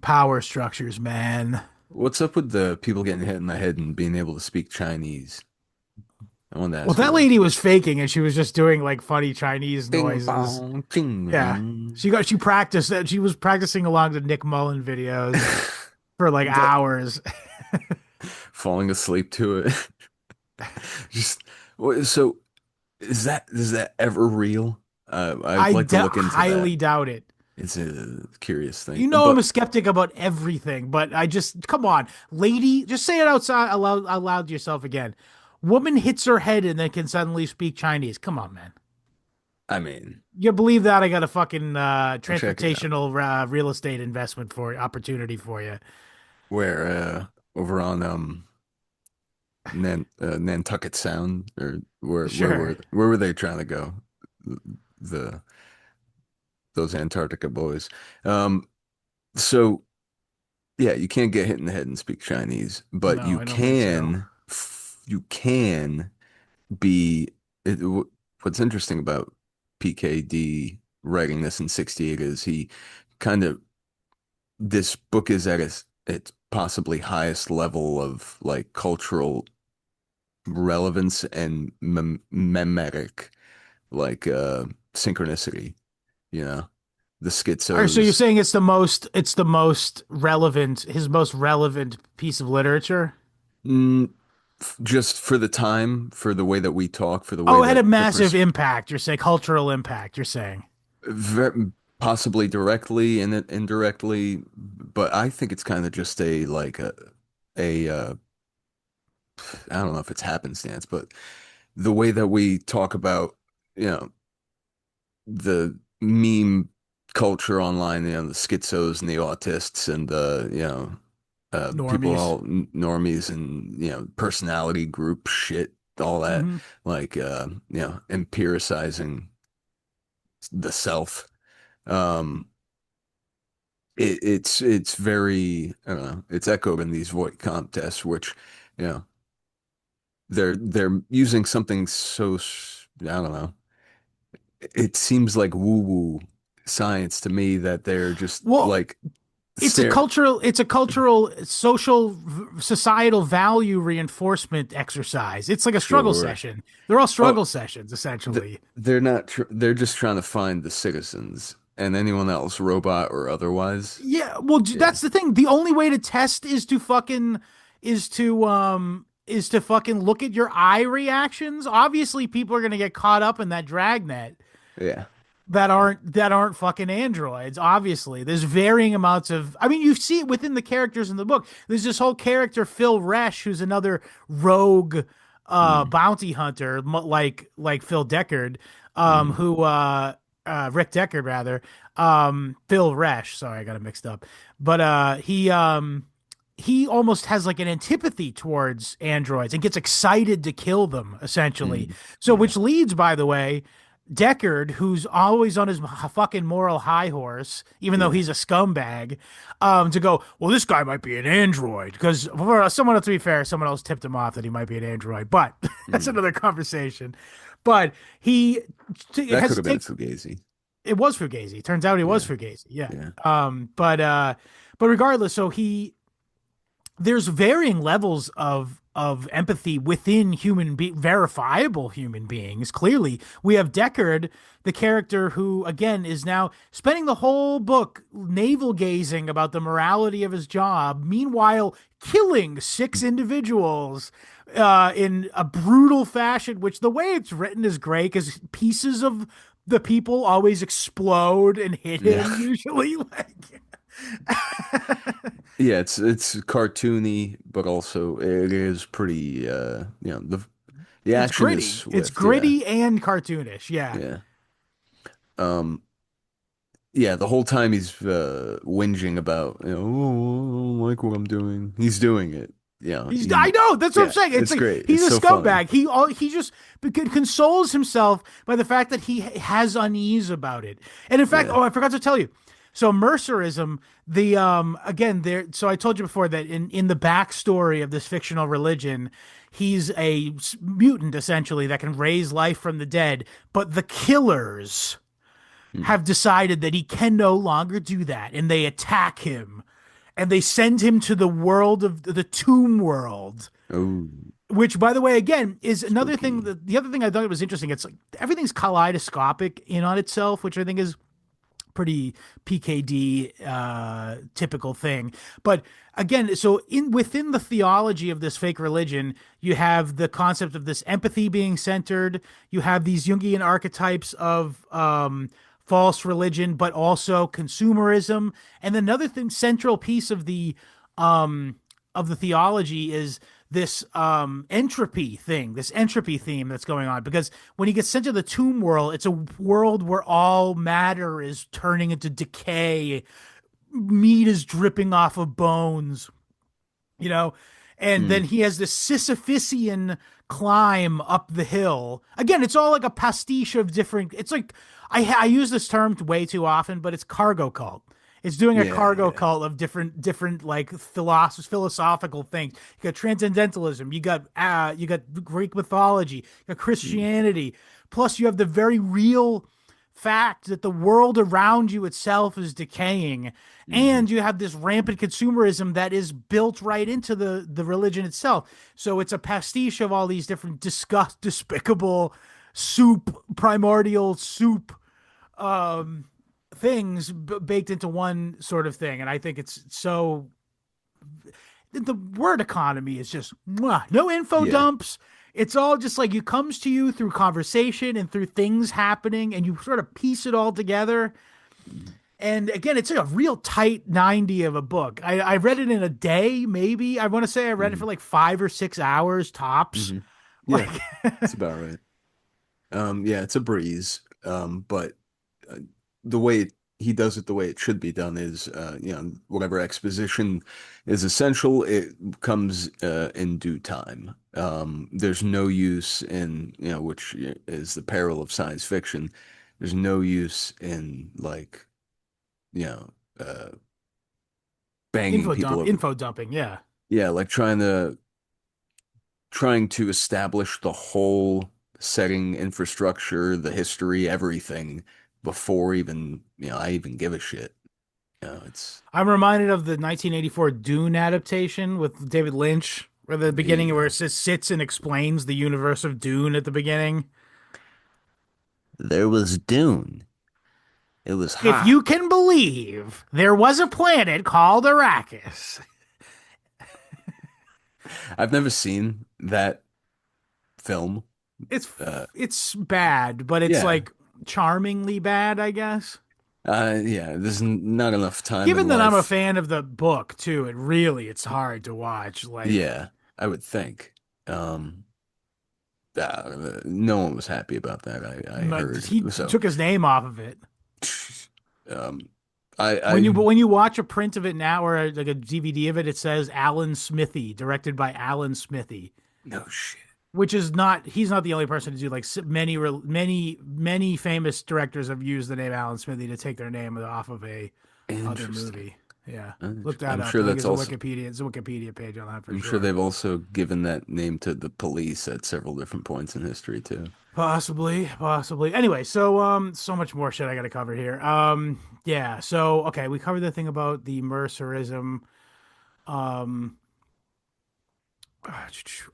power structures, man. What's up with the people getting hit in the head and being able to speak Chinese? I wanted to Well, ask you that that. lady was faking and she was just doing like funny Chinese Bing noises. bong, ching Yeah. bong. She practiced that. She was practicing along the Nick Mullen videos for like The- hours. Falling asleep to it. Just so is that ever real? I'd like to look into that. Highly doubt it. It's a curious thing. You know I'm But a skeptic about everything, but I just come on, lady, just say it outside aloud to yourself again. Woman hits her head and then can suddenly speak Chinese. Come on, man. I mean, You believe that? I got a fucking I'll check it out. transportational real estate investment for opportunity for you. Where over on Nantucket Sound, or Sure. where were they trying to go? The those Antarctica boys. Um, so yeah, you can't get hit in the head and speak Chinese, but No, I don't think so. you can be it, what's interesting about PKD writing this in 68 is he kind of this book is at its possibly highest level of like cultural relevance and memetic like synchronicity, you know, the All right, so you're schizos. saying it's the most relevant, his most relevant piece of literature? Mm, just for the time, for the way that we talk, for the way Oh, it had a that the massive impact. You're saying cultural impact, you're saying. possibly directly and indirectly, but I think it's kind of just a like a I don't know if it's happenstance, but the way that we talk about, you know, the meme culture online, the schizos and the autists and the, people Normies. all normies and, personality group shit, all that, Hmm. like, empiricizing the self. Um, it's very, I don't know, it's echoed in these voice contests, which, you know, they're using something so, I don't know, it seems like woo-woo science to me that they're just Well, like stare. it's a cultural, social, societal value reinforcement exercise. It's like a struggle Sure. session. They're all Oh, struggle sessions, essentially. they're not they're just trying to find the citizens and anyone else, robot or otherwise. Yeah, well, Yeah. that's the thing. The only way to test is to fucking look at your eye reactions. Obviously, people are gonna get caught up in that dragnet Yeah. that aren't fucking androids. Obviously, there's varying amounts of. I mean, you see it within the characters in the book. There's this whole character Phil Resch, who's another rogue Mm, bounty hunter, like Phil Deckard, mm, who Rick Deckard rather, Phil Resch. Sorry, I got it mixed up. But he almost has like an antipathy towards androids and gets excited to kill them, essentially. Mm, So, yeah. which leads, by the way, Deckard, who's always on his fucking moral high horse, even though Yeah. he's a scumbag, to go, well, this guy might be an android. Because for someone else, to be fair, someone else tipped him off that he might be an android. But that's Mm. another conversation. But he That has could to have been take Fugazi. it was Fugazi. Turns out he was Yeah. Fugazi. Yeah. Yeah. But regardless, so he there's varying levels of empathy within verifiable human beings. Clearly, we have Deckard, the character who again is now spending the whole book navel gazing about the morality of his job, meanwhile killing six individuals in a brutal fashion. Which the way it's written is great because pieces of the people always explode and hit Yeah. him usually like Yeah, it's cartoony, but also it is pretty the it's action is gritty. It's swift, yeah. gritty and cartoonish. Yeah. Yeah. Um yeah, the whole time he's whinging about, oh, I don't like what I'm doing. He's doing it. Yeah, I he know. That's what I'm yeah, saying. It's it's like great. he's It's a so funny. scumbag. He just consoles himself by the fact that he has unease about it. And in fact, Yeah. oh, I forgot to tell you. So Mercerism, the again there. So I told you before that in the backstory of this fictional religion, he's a mutant essentially that can raise life from the dead. But the killers Hmm. have decided that he can no longer do that, and they attack him and they send him to the world of the tomb world, Oh, which by the way again is another thing spooky. that the other thing I thought was interesting. It's like everything's kaleidoscopic in on itself, which I think is pretty PKD typical thing. But again, so in within the theology of this fake religion, you have the concept of this empathy being centered. You have these Jungian archetypes of false religion, but also consumerism. And another thing, central piece of the theology is this entropy thing, this entropy theme that's going on. Because when he gets sent to the tomb world, it's a world where all matter is turning into decay, meat is dripping off of bones, you know, and Hmm. then he has this Sisyphusian climb up the hill. Again, it's all like a pastiche of different. It's like I use this term way too often, but it's cargo cult. It's doing a Yeah, cargo yeah. cult of different like philosophical things. You got transcendentalism, you got Greek mythology, you got Hmm. Christianity. Plus, you have the very real fact that the world around you itself is decaying, Hmm. and you have this rampant consumerism that is built right into the religion itself. So it's a pastiche of all these different despicable primordial soup things baked into one sort of thing. And I think it's so the word economy is just mwah, no info Yeah. dumps. It's all just like it comes to you through conversation and through things happening, and you sort of piece it all together. Hmm. And again, it's like a real tight 90 of a book. I read it in a day, maybe. I want to say I read it Hmm. for like 5 or 6 hours tops. Hmm. Like, Yeah, that's about right. Yeah, it's a breeze. But uh, the way he does it, the way it should be done is, whatever exposition is essential, it comes in due time. There's no use in, which is the peril of science fiction. There's no use in like, you know, uh, banging people over. info dumping. Yeah. Yeah, like trying to establish the whole setting, infrastructure, the history, everything before even, I even give a shit. It's I'm reminded of the 1984 Dune adaptation with David Lynch, where the there you beginning where it go. just sits and explains the universe of Dune at the beginning. There was Dune. It was If hot. you can believe, there was a planet called Arrakis. I've never seen that film. It's Uh, it's bad, but it's yeah. like charmingly bad, I guess. Yeah, there's not enough time in Given that I'm a life. fan of the book too, it's hard to watch. Like, Yeah, I would think. No one was happy about that. I like heard. he So, took his name off of it. um, I When you watch a print of it now or like a DVD of it, it says Alan Smithy, directed by Alan Smithy, no shit. which is not he's not the only person to do like many famous directors have used the name Alan Smithy to take their name off of a other Interesting. movie. Yeah, look that I'm up. sure I think that's it's a also. Wikipedia. It's a Wikipedia page on that for I'm sure sure. they've also given that name to the police at several different points in history too. Possibly, possibly. Anyway, so much more shit I got to cover here. Yeah. So, okay, we covered the thing about the Mercerism. Um,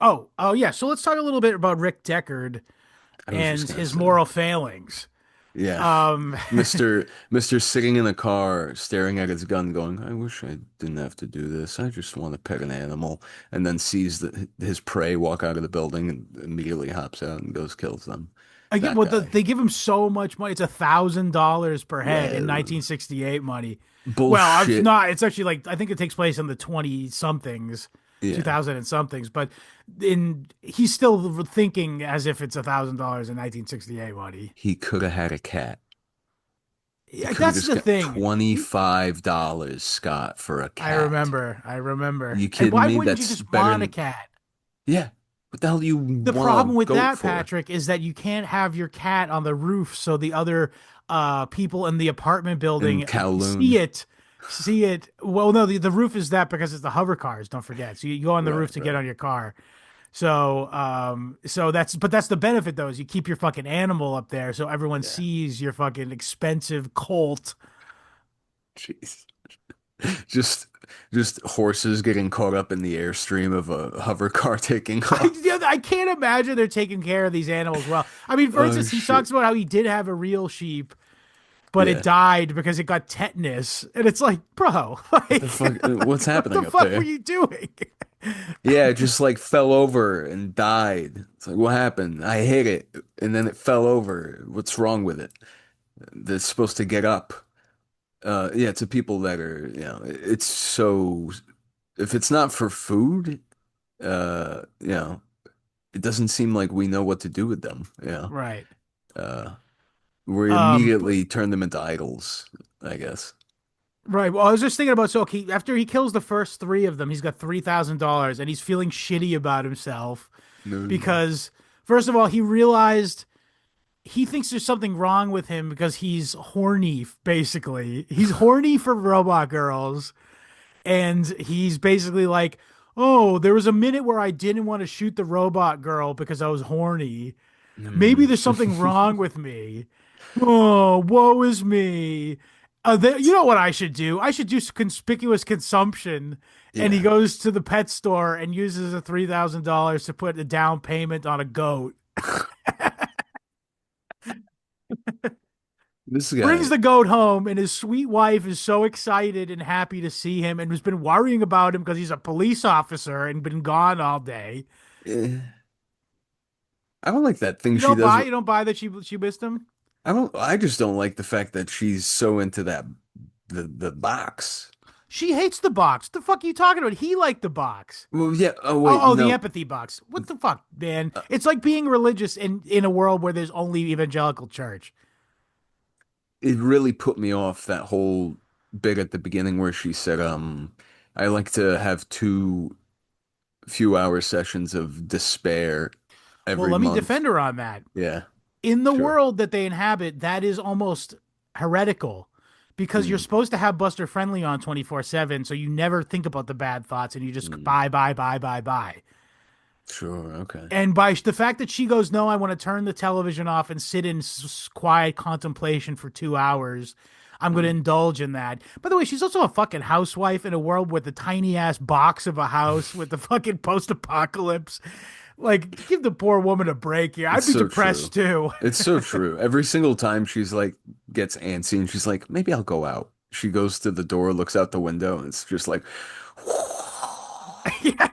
oh, yeah. So let's talk a little bit about Rick Deckard I was just and gonna his say, moral failings. yeah, Um, Mister sitting in a car, staring at his gun, going, "I wish I didn't have to do this. I just want to pet an animal," and then sees his prey walk out of the building and immediately hops out and goes kills them. I get That well, guy. they give him so much money. It's $1,000 per head in Yeah, 1968 money. Well, I'm bullshit. not. It's actually like I think it takes place in the 20 somethings, Yeah, 2000 and somethings. But in he's still thinking as if it's $1,000 in 1968 money. he could have had a cat. He Yeah, could have that's just the got thing. $25, Scott, for a I cat. remember. I remember. You And kidding why me? wouldn't you That's just better want a than, cat? yeah. What the hell do you The want problem a with goat that, for? Patrick, is that you can't have your cat on the roof so the other people in the apartment In building Kowloon. see it. Well, no, the roof is that because it's the hover cars, don't forget. So you go on the Right, roof to get right. on your car. So that's the benefit though, is you keep your fucking animal up there so everyone Yeah. sees your fucking expensive colt. Jeez. Just just horses getting caught up in the airstream of a hover car taking off. I can't imagine they're taking care of these animals well. I mean, for Oh instance, he shit. talks about how he did have a real sheep but it Yeah. died because it got tetanus. And it's like, bro, What the like, fuck? What's what the happening up fuck were there? you doing? Yeah, it just like fell over and died. It's like, what happened? I hit it and then it fell over. What's wrong with it? That's supposed to get up. Yeah, to people that are, it's so, if it's not for food, it doesn't seem like we know what to do with them. Right. Uh, we But immediately turn them into idols, I guess. right. Well, I was just thinking about so okay, after he kills the first three of them, he's got $3,000 and he's feeling shitty about himself No. because first of all, he realized he thinks there's something wrong with him because he's horny, basically. He's horny for robot girls. And he's basically like, oh, there was a minute where I didn't want to shoot the robot girl because I was horny. Maybe Mm. there's something wrong with me. Oh, woe is me. You know what I should do? I should do conspicuous consumption. And he Yeah. goes to the pet store and uses the $3,000 to put a down payment on a goat. This Brings guy, the goat home, and his sweet wife is so excited and happy to see him and has been worrying about him because he's a police officer and been gone all day. eh, I don't like that thing You she don't does. buy you don't buy that she missed him? I just don't like the fact that she's so into the box. She hates the box. The fuck are you talking about? He liked the box. Well, yeah. Oh, wait, Oh, the no. empathy box. What the fuck, man? It's like being religious in a world where there's only evangelical church. It really put me off that whole bit at the beginning where she said, I like to have 2 few hour sessions of despair Well, every let me month. defend her on that. Yeah, In the sure. world that they inhabit, that is almost heretical because you're Mm, supposed to have Buster Friendly on 24/7, so you never think about the bad thoughts and you just mm, buy. sure, okay. And by the fact that she goes, no, I want to turn the television off and sit in quiet contemplation for 2 hours. I'm going to Mm. indulge in that. By the way, she's also a fucking housewife in a world with the tiny ass box of a house with the fucking post apocalypse. Like, give the poor woman a break here. I'd It's be so depressed true. too. It's so true. Every single time she's like gets antsy and she's like, maybe I'll go out. She goes to the door, looks out the window, and it's just like, Yeah.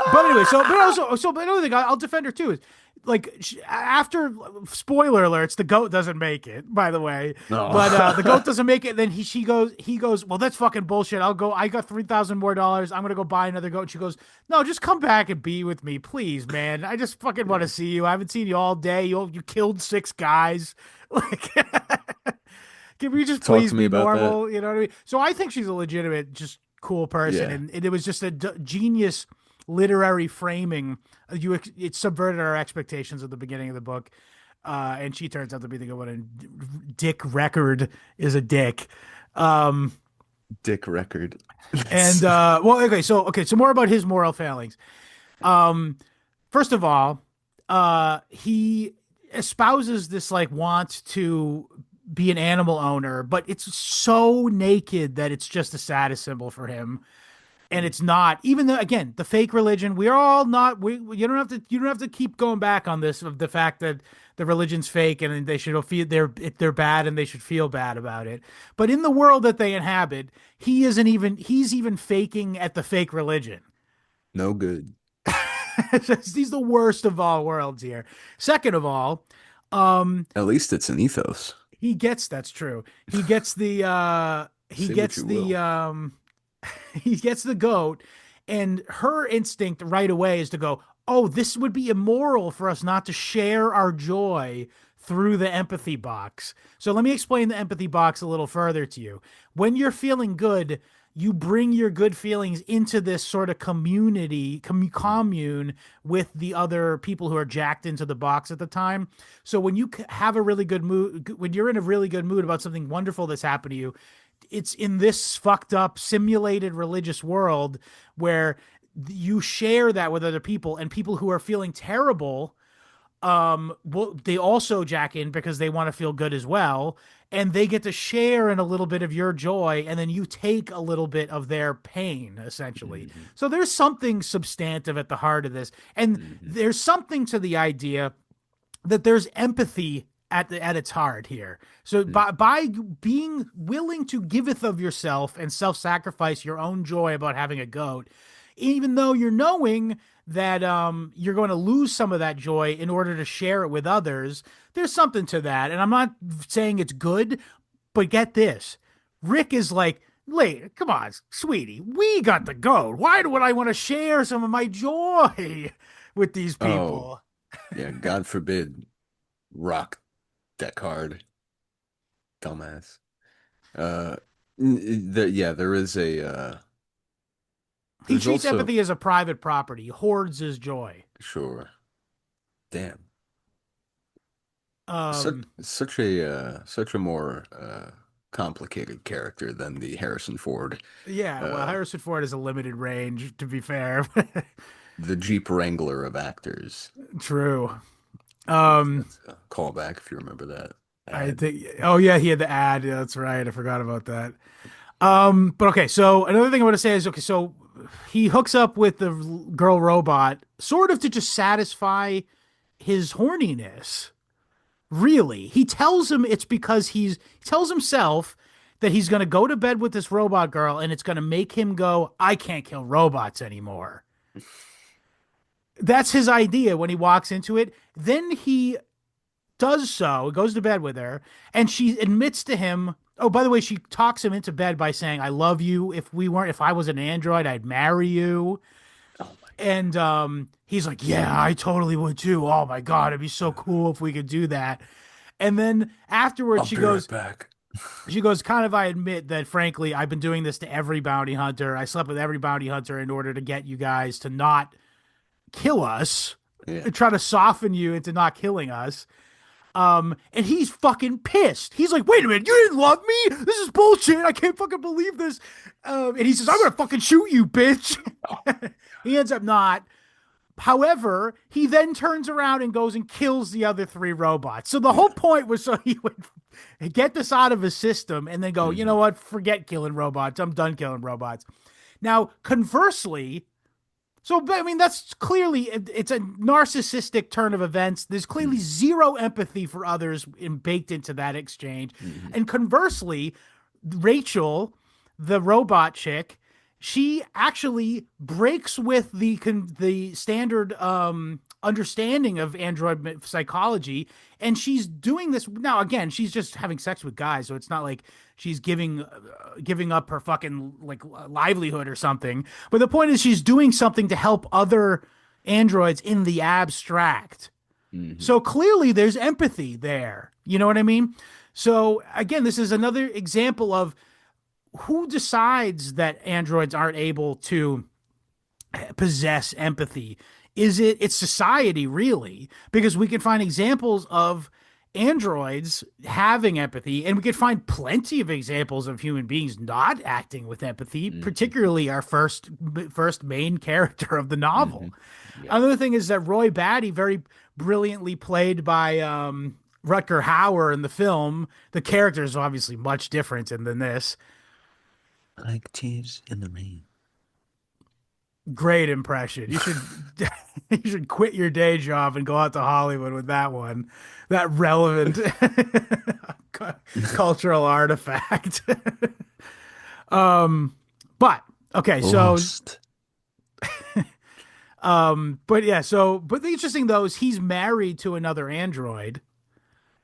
But anyway, but another thing, I'll defend her too. Is like after spoiler alerts, the goat doesn't make it. By the way, no. but the goat doesn't make it. Then he goes. Well, that's fucking bullshit. I'll go. I got $3,000 more. I'm gonna go buy another goat. She goes, no, just come back and be with me, please, man. I just fucking want to Yeah. see you. I haven't seen you all day. You killed six guys. Like Can we just Talk please to me be about that. normal? You know what I mean? So I think she's a legitimate, just cool person, Yeah. and it was just a genius literary framing. It subverted our expectations at the beginning of the book, and she turns out to be the good one. And Dick Record is a dick. Um, Dick record. and That's well, so more about his moral failings. Um, First of all, he espouses this like want to be an animal owner, but it's so naked that it's just a status symbol for him. And it's not, even though again, the fake religion, we're all not you don't have to keep going back on this of the fact that the religion's fake and they should feel they're bad and they should feel bad about it. But in the world that they inhabit, he's even faking at the fake religion. no good. He's the worst of all worlds here. Second of all, um, At least it's an ethos. he gets that's true. He gets the Say what you will. he gets the goat, and her instinct right away is to go, "Oh, this would be immoral for us not to share our joy through the empathy box." So let me explain the empathy box a little further to you. When you're feeling good, you bring your good feelings into this sort of commune with the other people who are jacked into the box at the time. So when you have a really good mood, when you're in a really good mood about something wonderful that's happened to you, it's in this fucked up simulated religious world where you share that with other people, and people who are feeling terrible they also jack in because they want to feel good as well, and they get to share in a little bit of your joy, and then you take a little bit of their pain essentially. Hmm. So there's something substantive at the heart of this, and Hmm. there's something to the idea that there's empathy at its heart here. So by being willing to giveth of yourself and self-sacrifice your own joy about having a goat, even though you're knowing that you're going to lose some of that joy in order to share it with others, there's something to that. And I'm not saying it's good, but get this. Rick is like, "Lady, come on, sweetie, we got the goat. Why would I want to share some of my joy with these Oh, people?" yeah, God forbid. Rock that card, dumbass. Uh, yeah, there is He there's treats also, empathy as a private property. He hoards his joy. sure, damn, Um, such a more complicated character than the Harrison Ford, yeah, well, uh, Harrison Ford has a limited range, to be fair. the Jeep Wrangler of actors. True. Um, That's a callback if you remember that I ad. think, oh yeah, he had the ad. Yeah, that's right. I forgot about that. But okay, so another thing I want to say is, okay, so he hooks up with the girl robot sort of to just satisfy his horniness. Really, he tells him it's because he tells himself that he's going to go to bed with this robot girl, and it's going to make him go, "I can't kill robots anymore." That's his idea when he walks into it. Then he does so, goes to bed with her, and she admits to him. Oh, by the way, she talks him into bed by saying, "I love you. If I was an android, I'd marry you." Oh my And he's like, "Yeah, I totally would too. Oh my God, it'd be so God. cool if we could do that." And then afterwards, I'll be right back. she goes, "Kind of, I admit that, frankly, I've been doing this to every bounty hunter. I slept with every bounty hunter in order to get you guys to not kill us, Yeah. try to soften you into not killing us." And he's fucking pissed. He's like, "Wait a minute, you didn't love me? This is bullshit. I can't fucking believe this." And he says, "I'm gonna fucking shoot you, bitch." Oh, He ends up not. However, he then turns around and goes and kills the other three robots. So the whole yeah. point was so he would get this out of his system and then go, "You know Hmm. what? Forget killing robots. I'm done killing robots." Now, conversely, so I mean that's clearly it's a narcissistic turn of events. There's clearly Hmm. zero empathy for others baked into that exchange. Hmm. And conversely, Rachel, the robot chick, she actually breaks with the standard understanding of android psychology, and she's doing this now. Again, she's just having sex with guys, so it's not like she's giving up her fucking like livelihood or something. But the point is, she's doing something to help other androids in the abstract. Hmm. So clearly there's empathy there. You know what I mean? So again, this is another example of who decides that androids aren't able to possess empathy. It's society really? Because we can find examples of androids having empathy, and we could find plenty of examples of human beings not acting with empathy, Hmm. particularly our first main character of the Hmm. novel. Yeah. Another thing is that Roy Batty, very brilliantly played by Rutger Hauer in the film, the character is obviously much different than this. Like tears in the rain. Great impression. You should you should quit your day job and go out to Hollywood with that one. That relevant cultural artifact. But okay, so Lost. but yeah, but the interesting though is he's married to another android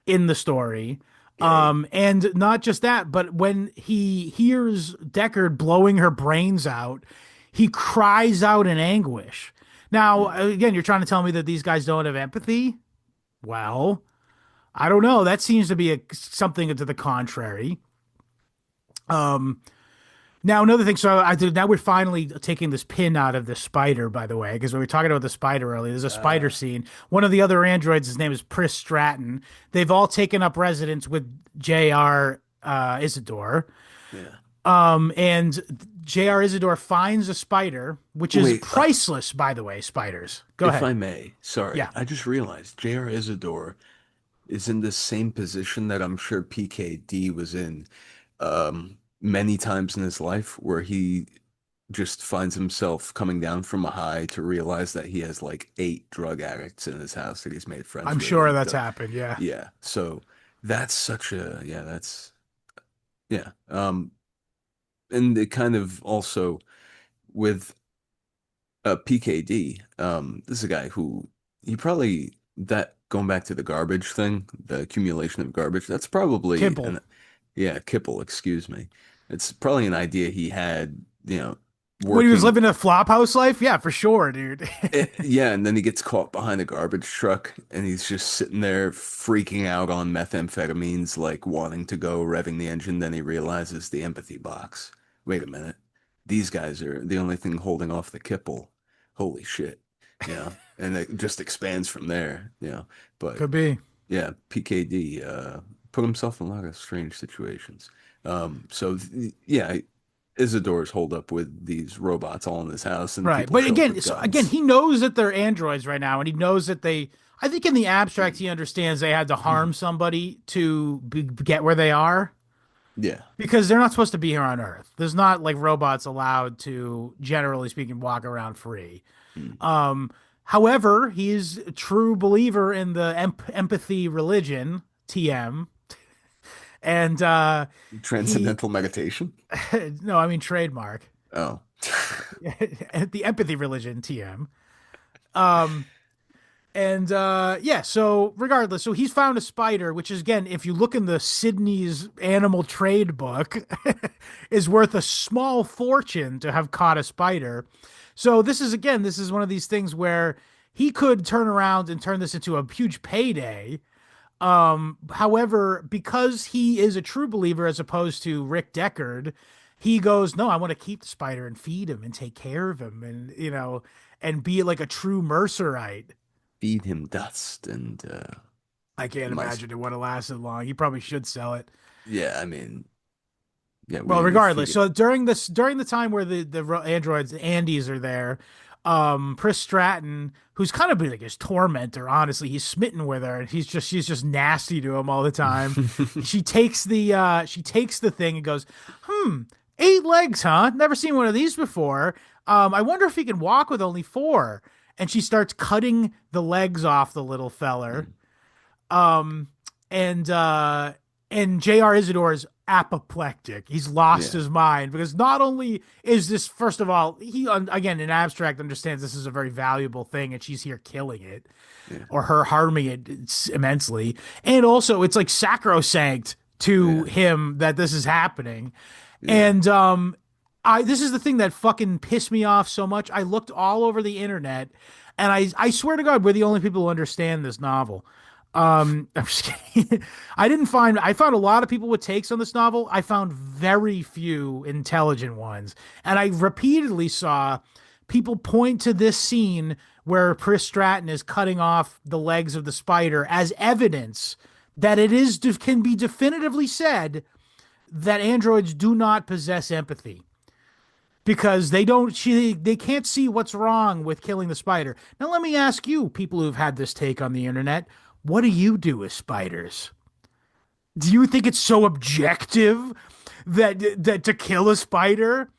in the story. Gay. And not just that, but when he hears Deckard blowing her brains out, he cries out in anguish. Now, Mm. again, you're trying to tell me that these guys don't have empathy? Well, I don't know. That seems to be something to the contrary. Um, Now another thing, so I did. Now we're finally taking this pin out of the spider. By the way, because we were talking about the spider earlier. There's a spider Uh, scene. One of the other androids, his name is Pris Stratton. They've all taken up residence with J.R. Isidore. yeah. And J.R. Isidore finds a spider, which is Wait, priceless, by the way. Spiders. Go if ahead. I may, sorry, Yeah. I just realized J.R. Isidore is in the same position that I'm sure PKD was in many times in his life, where he just finds himself coming down from a high to realize that he has like 8 drug addicts in his house that he's made friends I'm with. sure And that's happened. Yeah. yeah, so that's such a, yeah, that's, yeah. And it kind of also with PKD, this is a guy who he probably, that going back to the garbage thing, the accumulation of garbage, that's probably Kibble. an, yeah, Kipple, excuse me. It's probably an idea he had, When he was working. living a flophouse life? Yeah, for sure, dude. Yeah, and then he gets caught behind a garbage truck and he's just sitting there freaking out on methamphetamines, like wanting to go, revving the engine. Then he realizes the empathy box. Wait a minute. These guys are the only thing holding off the Kipple. Holy shit. And it just expands from there. But Could be. yeah, PKD put himself in a lot of strange situations. Yeah, Isidore's hold up with these robots all in his house, and Right. people But show up again, with so again, guns. he knows that they're androids right now, and he knows that I think in the abstract, he understands they had to harm somebody to get where they are Yeah. because they're not supposed to be here on Earth. There's not like robots allowed to, generally speaking, walk around free. Mm. However, he's a true believer in the empathy religion, TM. And he, Transcendental meditation. no, I mean, trademark. Oh. The empathy religion, TM. Um, And yeah, so regardless, so he's found a spider, which is again, if you look in the Sydney's animal trade book, is worth a small fortune to have caught a spider. So this is one of these things where he could turn around and turn this into a huge payday. However, because he is a true believer as opposed to Rick Deckard, he goes, no, I want to keep the spider and feed him and take care of him and and be like a true Mercerite. Feed him dust and I can't mice. imagine it would have lasted long. He probably should sell it. Yeah, I mean, yeah, Well, we feed regardless, it. so during the time where the androids, the Andes are there, Pris Stratton, who's kind of like his tormentor, honestly, he's smitten with her, and she's just nasty to him all the time. She takes the thing and goes, 8 legs, huh? Never seen one of these before. I wonder if he can walk with only four. And she starts cutting the legs off the little feller. Um, and J.R. Isidore is apoplectic. He's lost Yeah, his mind because not only is this, first of all, he again in abstract understands this is a very valuable thing, and she's here killing it yeah, or her harming it immensely, and also it's like sacrosanct to yeah, him that this is happening, yeah. and I this is the thing that fucking pissed me off so much. I looked all over the internet, and I swear to God, we're the only people who understand this novel. I'm just kidding. I didn't find I found a lot of people with takes on this novel. I found very few intelligent ones, and I repeatedly saw people point to this scene where Chris Stratton is cutting off the legs of the spider as evidence that it is can be definitively said that androids do not possess empathy because they can't see what's wrong with killing the spider. Now let me ask you, people who've had this take on the internet, what do you do with spiders? Do you think it's so objective that to kill a spider?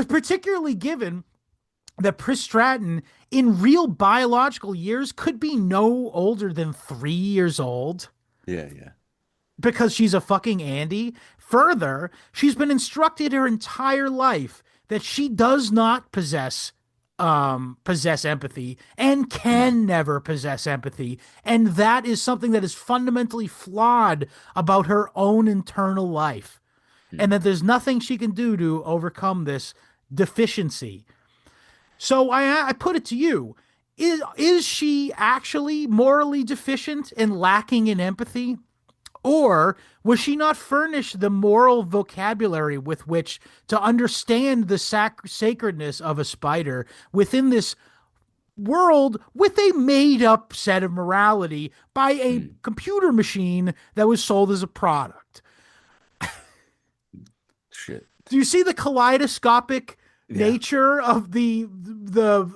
Particularly given that Pris Stratton in real biological years could be no older than 3 years old Yeah, yeah. because she's a fucking Andy. Further, she's been instructed her entire life that she does not possess empathy and Mm, can never possess empathy, and that is something that is fundamentally flawed about her own internal life, and mm. that there's nothing she can do to overcome this deficiency. So I put it to you. Is she actually morally deficient and lacking in empathy? Or was she not furnished the moral vocabulary with which to understand the sacredness of a spider within this world with a made up set of morality by a Mm. computer machine that was sold as a product? Shit. Do you see the kaleidoscopic Yeah. nature of the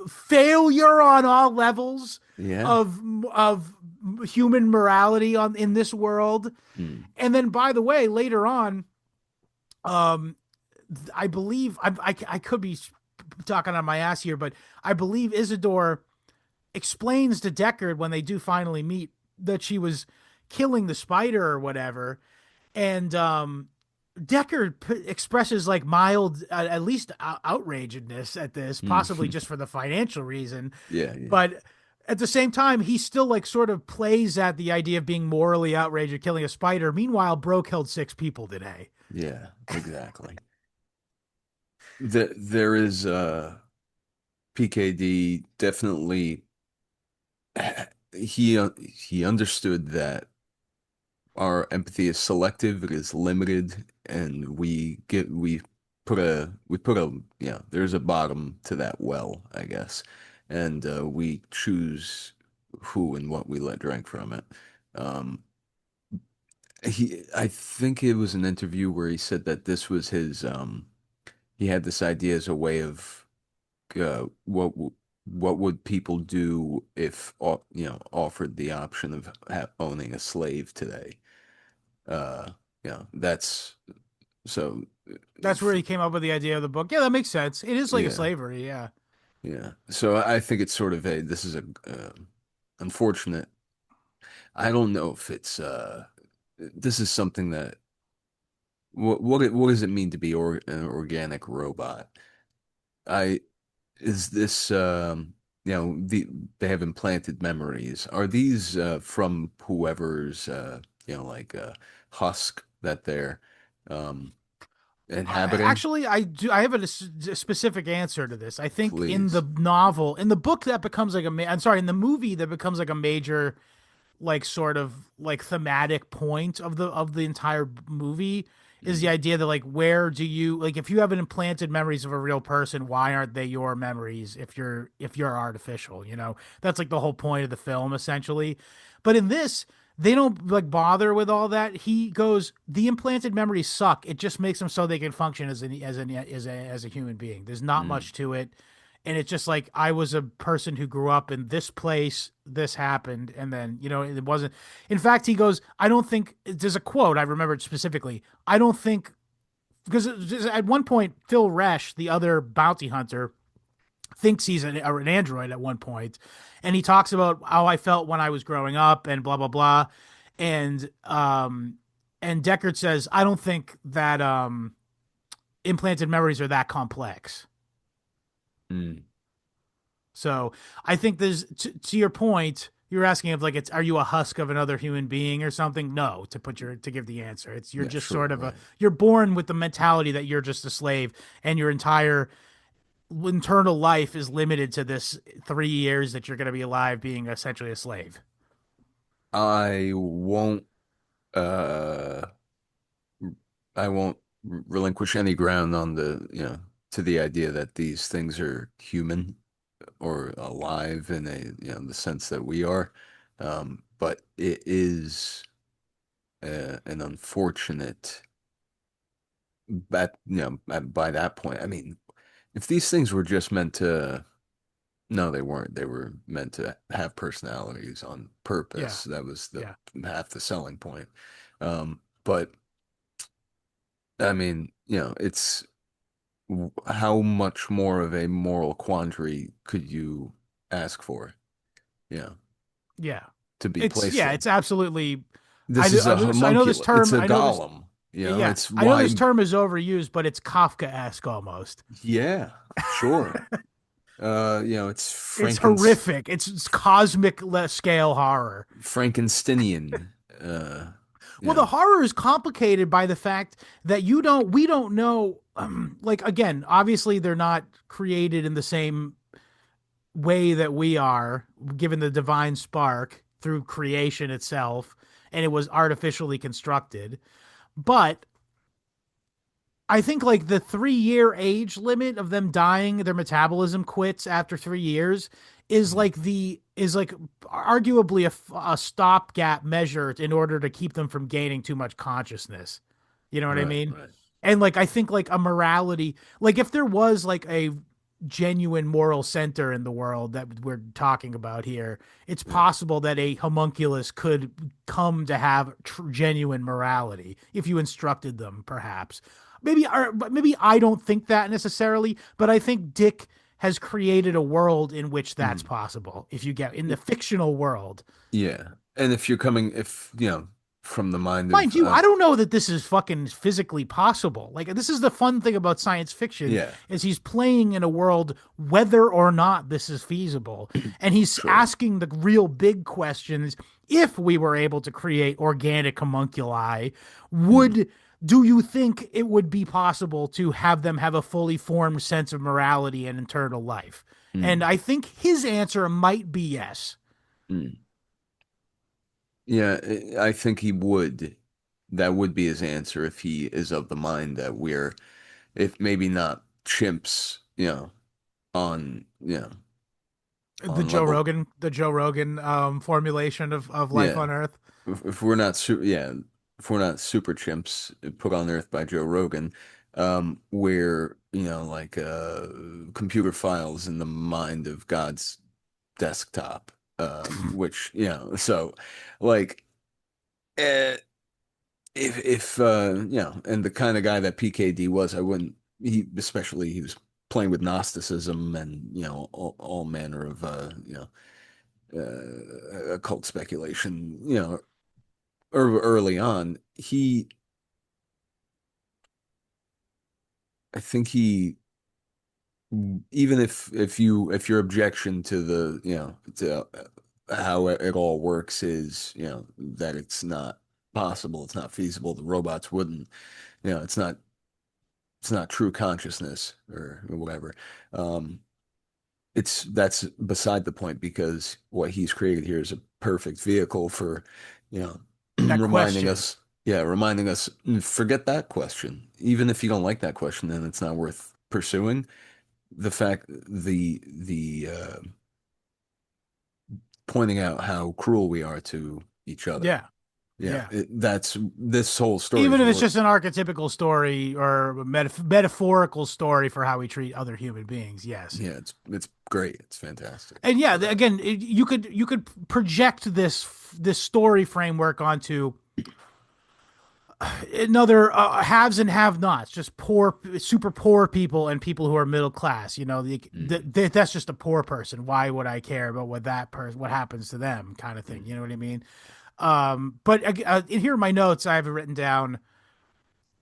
failure on all levels Yeah. of of human morality on in this world? Mm. And then, by the way, later on, um, I believe I could be talking on my ass here, but I believe Isidore explains to Deckard when they do finally meet that she was killing the spider or whatever, and Deckard expresses like mild, at least outragedness at this, possibly Mm. just for the financial reason, Yeah, yeah. but at the same time, he still like sort of plays at the idea of being morally outraged at killing a spider. Meanwhile, Bro killed 6 people today. Yeah, exactly. There is PKD definitely he understood that our empathy is selective, it is limited, and we put a there's a bottom to that well, I guess, and we choose who and what we let drink from it. Um, I think it was an interview where he said that this was his he had this idea as a way of what would people do if offered the option of owning a slave today. Uh, that's so. That's where f- he came up with the idea of the book. Yeah, that makes sense. It is like a Yeah, slavery. Yeah. yeah. So I think it's sort of a this is a unfortunate. I don't know if it's this is something that what does it mean to be an organic robot? I is this they have implanted memories. Are these from whoever's like husk that they're um inhabiting? Actually, I do. I have a specific answer to this. I think in the Please. novel, in the book, that becomes like I'm sorry, in the movie, that becomes like a major, like sort of like thematic point of the entire movie is the Mm, idea that like where do you like if you have an implanted memories of a real person, why aren't they your memories if you're artificial, you know? That's like the whole point of the film essentially. But in this, they don't like bother with all that. He goes, the implanted memories suck. It just makes them so they can function as a human being. There's not mm, much to it, and it's just like I was a person who grew up in this place, this happened, and then it wasn't. In fact, he goes, I don't think there's a quote I remembered specifically. I don't think because at one point Phil Resch, the other bounty hunter, thinks he's an android at one point, and he talks about how I felt when I was growing up and blah blah blah, and Deckard says I don't think that implanted memories are that complex. mm. So I think there's to your point, you're asking if like it's are you a husk of another human being or something? No, to give the answer. It's you're Yeah, just sure, sort of a right. you're born with the mentality that you're just a slave and your entire internal life is limited to this 3 years that you're going to be alive being essentially a slave. I won't uh I won't relinquish any ground on to the idea that these things are human or alive in the sense that we are. But it is an unfortunate by that point. I mean, if these things were just meant to, no, they weren't. They were meant to have personalities on Yeah. purpose. That was the Yeah. half the selling point. But I mean, it's how much more of a moral quandary could you ask for, you know, Yeah. to be placed in? It's absolutely This is a I know this homunculus. It's term a I know this golem. yeah, It's I know this why. term is overused, but it's Kafka-esque almost. Yeah, sure. It's It's horrific. It's cosmic scale horror. Frankensteinian. Uh, Well, yeah. the horror is complicated by the fact that we don't know. Like again, obviously they're not created in the same way that we are, given the divine spark through creation itself, and it was artificially constructed. But I think like the 3 year age limit of them dying, their metabolism quits after 3 years, Mhm. is like arguably a stopgap measure in order to keep them from gaining too much consciousness. You know what I Right, mean? right. And like I think like a morality, like if there was like a genuine moral center in the world that we're talking about here, it's Yeah. possible that a homunculus could come to have genuine morality if you instructed them, perhaps. Maybe I don't think that necessarily, but I think Dick has created a world in which that's Mhm. possible. If you get in the fictional world, Yeah. And if you're coming, if, from the mind mind of, you, I don't know that this is fucking physically possible. Like this is the fun thing about science fiction yeah, is he's playing in a world whether or not this is feasible. And he's sure. asking the real big questions. If we were able to create organic homunculi, Mm, would do you think it would be possible to have them have a fully formed sense of morality and internal life? And mm, I think his answer might be yes. mm. Yeah, I think he would. That would be his answer if he is of the mind that we're, if maybe not chimps, on, on level. The Joe Rogan formulation of life Yeah. on Earth. If we're not if we're not super chimps put on Earth by Joe Rogan, we're, like computer files in the mind of God's desktop. Which, so like eh, if and the kind of guy that PKD was, I wouldn't especially he was playing with Gnosticism and, all manner of occult speculation, early on. I think he, even if your objection to the, to how it all works is, that it's not possible, it's not feasible, the robots wouldn't, it's not true consciousness or whatever. Um, that's beside the point because what he's created here is a perfect vehicle for, you know, That reminding question. us, yeah, reminding us, forget that question. Even if you don't like that question, then it's not worth pursuing. The fact, pointing out how cruel we are to each other. Yeah. Yeah, Yeah. that's this whole story Even is if it's work. just an archetypical story or a metaphorical story for how we treat other human beings. Yes. Yeah, it's great. It's fantastic. And yeah, But again, you could project this story framework onto another haves and have nots, just poor, super poor people and people who are middle class. You know, mm, that's just a poor person. Why would I care about what happens to them, kind of thing? mm, You know what I mean? But in here in my notes, I have written down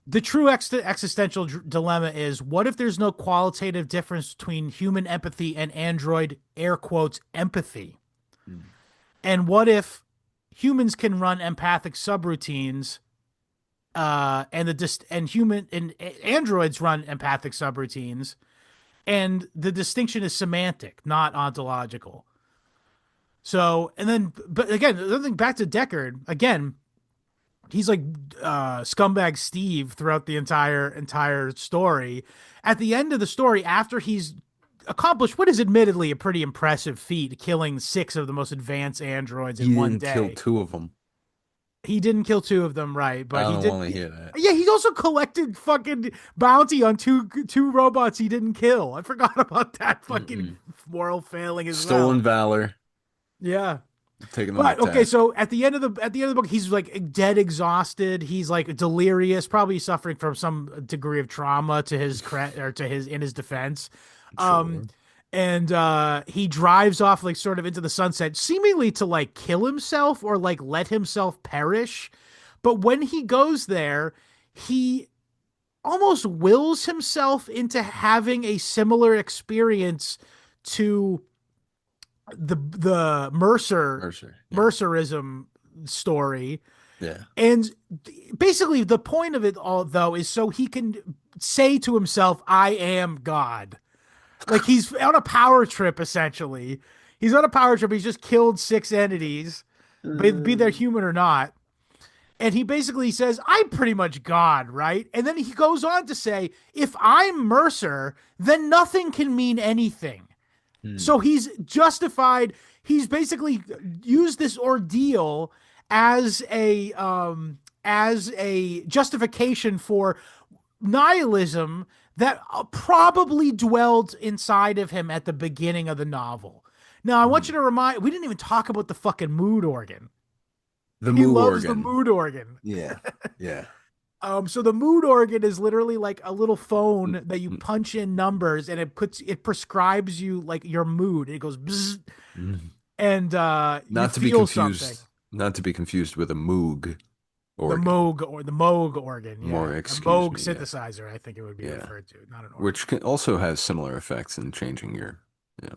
the true existential dilemma is what if there's no qualitative difference between human empathy and android air quotes empathy? mm. And what if humans can run empathic subroutines, and androids run empathic subroutines, and the distinction is semantic, not ontological. So, and then, but again, the other thing, back to Deckard again. He's like scumbag Steve throughout the entire story. At the end of the story, after he's accomplished what is admittedly a pretty impressive feat, killing six of the most advanced androids in He one didn't kill day. two of them. He didn't kill two of them, right? I But he don't did. want to hear that. Yeah, he also collected fucking bounty on two robots he didn't kill. I forgot about that fucking Mm-mm. moral failing as well. Stolen valor, Yeah. taking them to But okay, task. so at the end of the book, he's like dead exhausted. He's like delirious, probably suffering from some degree of trauma to his or to his in his defense. Um, Sure. and he drives off like sort of into the sunset, seemingly to like kill himself or like let himself perish. But when he goes there, he almost wills himself into having a similar experience to the Mercer. Yeah. Mercerism story. Yeah. And basically the point of it all though is so he can say to himself, I am God. Like he's on a power trip essentially. He's on a power trip. He's just killed six entities, be they human or not. And he basically says, I'm pretty much God, right? And then he goes on to say, if I'm Mercer, then nothing can mean anything. Hmm. So he's justified. He's basically used this ordeal as a justification for nihilism that probably dwelled inside of him at the beginning of the novel. Now, I want Hmm. you to remind. We didn't even talk about the fucking mood organ. The He mood loves the organ. mood organ. Yeah. Yeah. So the mood organ is literally like a little phone Mm, that you mm, punch in numbers and it prescribes you like your mood. It goes bzz, mm. and you Not to be feel something. confused. Not to be confused with a Moog The organ. Moog or the Moog organ, More, yeah, a excuse Moog me. Yeah. synthesizer, I think it would be Yeah. referred to, not an organ. Which also has similar effects in changing your, you know,